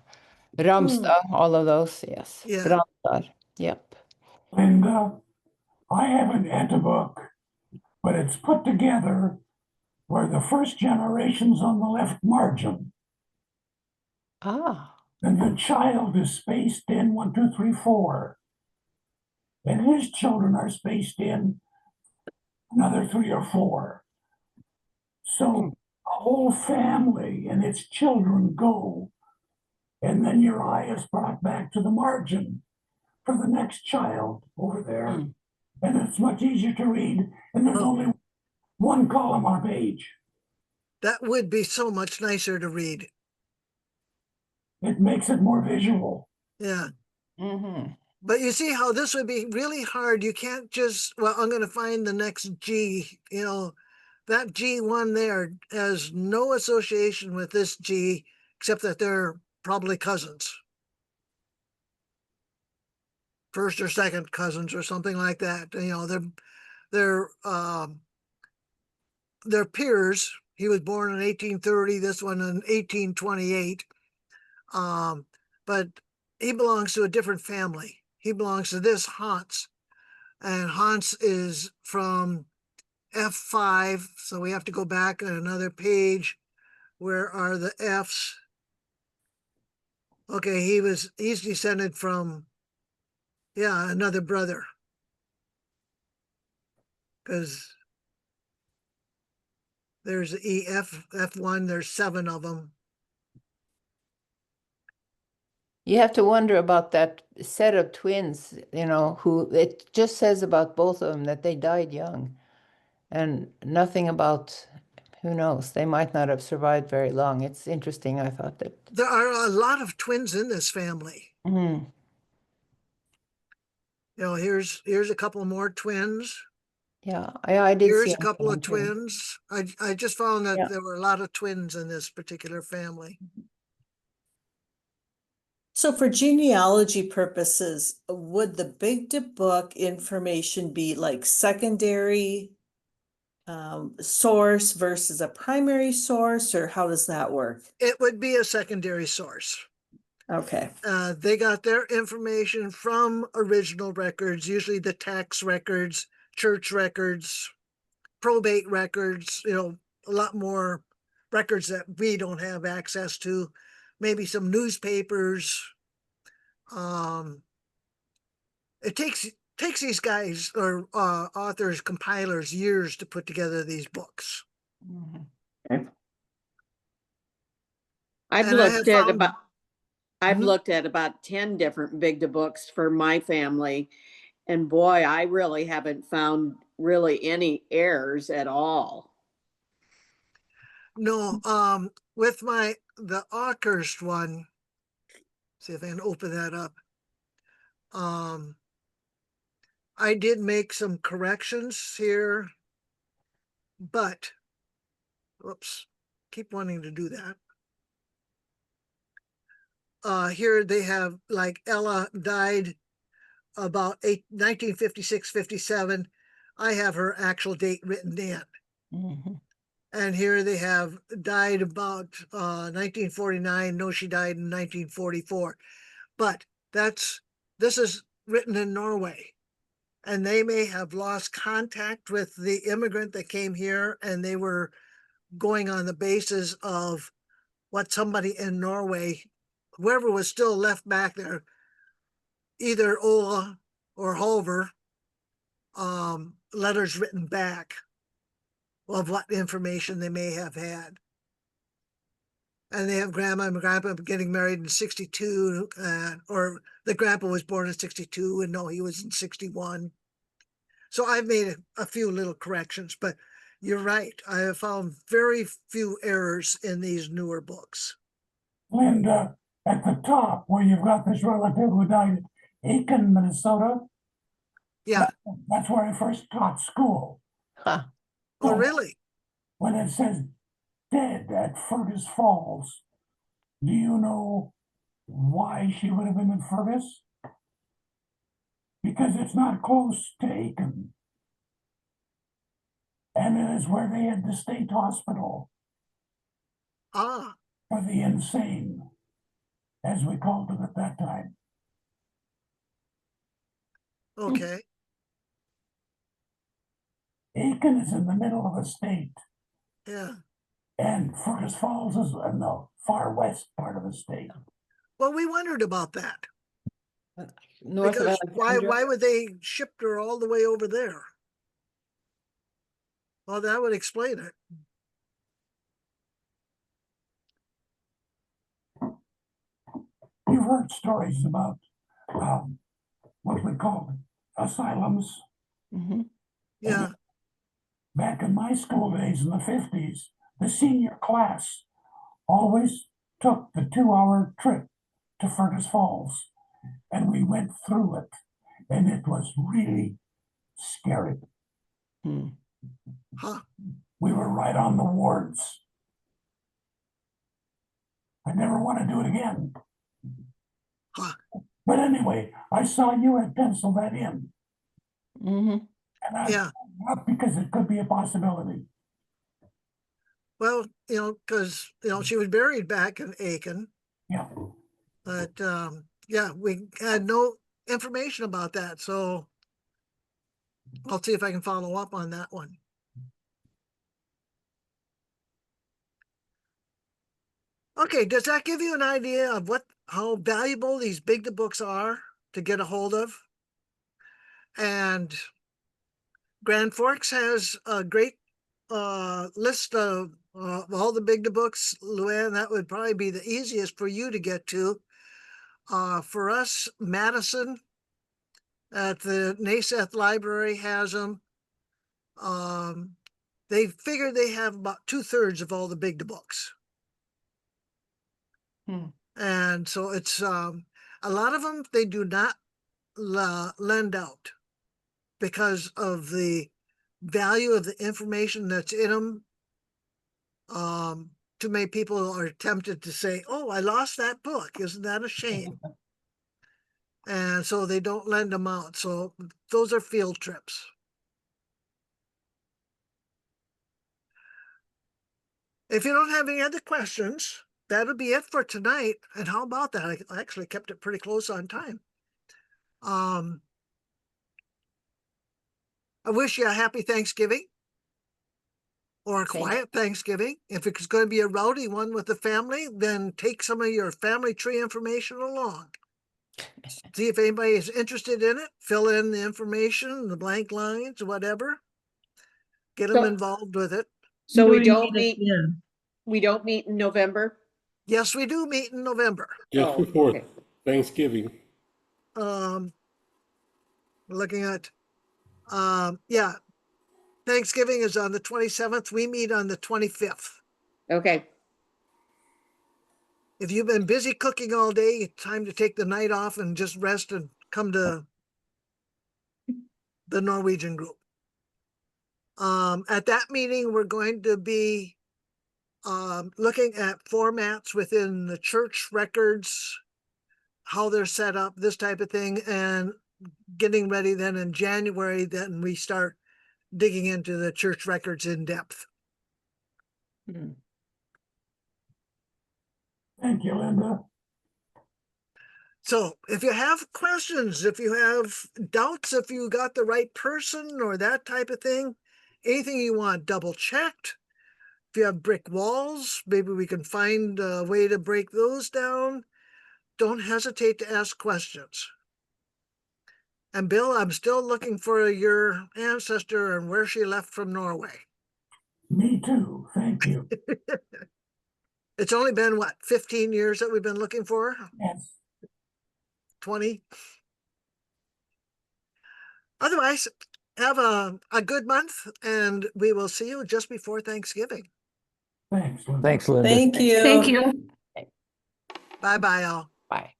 Ramstad, all of those, yes. Yeah. Brandstad, yep. Linda, I haven't had a book, but it's put together where the first generation's on the left margin, Ah, and the child is spaced in 1, 2, 3, 4, and his children are spaced in another 3 or 4. So a whole family and its children go, and then your eye is brought back to the margin for the next child over there. Hmm. And it's much easier to read, and there's Oh. only one column on a page. That would be so much nicer to read. It makes it more visual. Yeah. Mm-hmm. But you see how this would be really hard. You can't just, well, I'm going to find the next G. You know, that G1 there has no association with this G, except that they're probably cousins. First or second cousins or something like that. You know, they're peers. He was born in 1830, this one in 1828. But he belongs to a different family. He belongs to this Hans. And Hans is from F5. So we have to go back another page. Where are the F's? Okay, he's descended from, yeah, another brother. Because there's EF, F1, there's 7 of them. You have to wonder about that set of twins, who it just says about both of them that they died young, and nothing about, who knows, they might not have survived very long. It's interesting. I thought that. There are a lot of twins in this family. Mm, You know, here's a couple more twins. yeah, I did see Here's a couple one of too. twins. I just found that Yeah. there were a lot of twins in this particular family. So for genealogy purposes, would the Big Book information be like secondary source versus a primary source, or how does that work? It would be a secondary source. Okay. They got their information from original records, usually the tax records, church records, probate records, you know, a lot more records that we don't have access to, maybe some newspapers. It takes these guys or authors, compilers, years to put together these books. Mhm. I've And I looked have at found- about I've Mhm. looked at about 10 different Big books for my family. And boy, I really haven't found really any errors at all. No, with the Ockers one, see if I can open that up. I did make some corrections here, but whoops, keep wanting to do that. Here they have like Ella died about 1956, 57. I have her actual date written in. Mhm. And here they have died about 1949. No, she died in 1944. But this is written in Norway. And they may have lost contact with the immigrant that came here, and they were going on the basis of what somebody in Norway, whoever was still left back there, either Ola or Holver, letters written back of what information they may have had. And they have grandma and grandpa getting married in 62, or the grandpa was born in 62 and no, he was in 61. So I've made a few little corrections, but you're right. I have found very few errors in these newer books. Linda, at the top where you've got this relative who died in Aiken, Minnesota, Yeah. that's where I first taught school. Huh. Oh, So really? when it says dead at Fergus Falls, do you know why she would have been in Fergus? Because it's not close to Aiken. And it is where they had the state hospital. Ah, for the insane, as we called it at that time. okay. Aiken is in the middle of the state, Yeah. and Fergus Falls is in the far west part of the state. Well, we wondered about that. North of Because why Alexandria. would they ship her all the way over there? Well, that would explain it. You've heard stories about what we call asylums. Mhm. Yeah. Back in my school days in the 50s, the senior class always took the 2-hour trip to Fergus Falls, and we went through it, and it was really scary. Hmm. Huh. We were right on the wards. I never want to do it again. Huh. But anyway, I saw you had penciled that in, Mhm. and I Yeah. up because it could be a possibility. Well, because she was buried back in Aiken, Yeah. but yeah, we had no information about that. So I'll see if I can follow up on that one. Okay, does that give you an idea of how valuable these big books are to get a hold of? And Grand Forks has a great list of all the big books. Luann, that would probably be the easiest for you to get to. For us, Madison at the Naseth Library has them. They figure they have about 2/3 of all the big books. Hmm. And so it's a lot of them they do not lend out because of the value of the information that's in them. Too many people are tempted to say, "Oh, I lost that book. Isn't that a shame?" And so they don't lend them out. So those are field trips. If you don't have any other questions, that'll be it for tonight. And how about that? I actually kept it pretty close on time. I wish you a happy Thanksgiving or a quiet Thanksgiving. If it's going to be a rowdy one with the family, then take some of your family tree information along. See if anybody is interested in it. Fill in the information, the blank lines, whatever. Get them involved with it. So Do we we don't meet meet, again? we don't meet in November? Yes, we do meet in November. Just Oh, before okay. Thanksgiving. We're looking at, yeah, Thanksgiving is on the 27th. We meet on the 25th. Okay. If you've been busy cooking all day, it's time to take the night off and just rest and come to the Norwegian group. At that meeting, we're going to be looking at formats within the church records, how they're set up, this type of thing, and getting ready then in January, then we start digging into the church records in depth. Hmm. Thank you, Linda. So if you have questions, if you have doubts, if you got the right person or that type of thing, anything you want double checked. If you have brick walls, maybe we can find a way to break those down. Don't hesitate to ask questions. And Bill, I'm still looking for your ancestor and where she left from Norway. Me too. Thank you. It's only been, what, 15 years that we've been looking for her? Yes. 20? Otherwise, have a good month, and we will see you just before Thanksgiving. Thanks, Linda. Thanks, Linda. Thank you. Thank you. Bye-bye, all. Bye.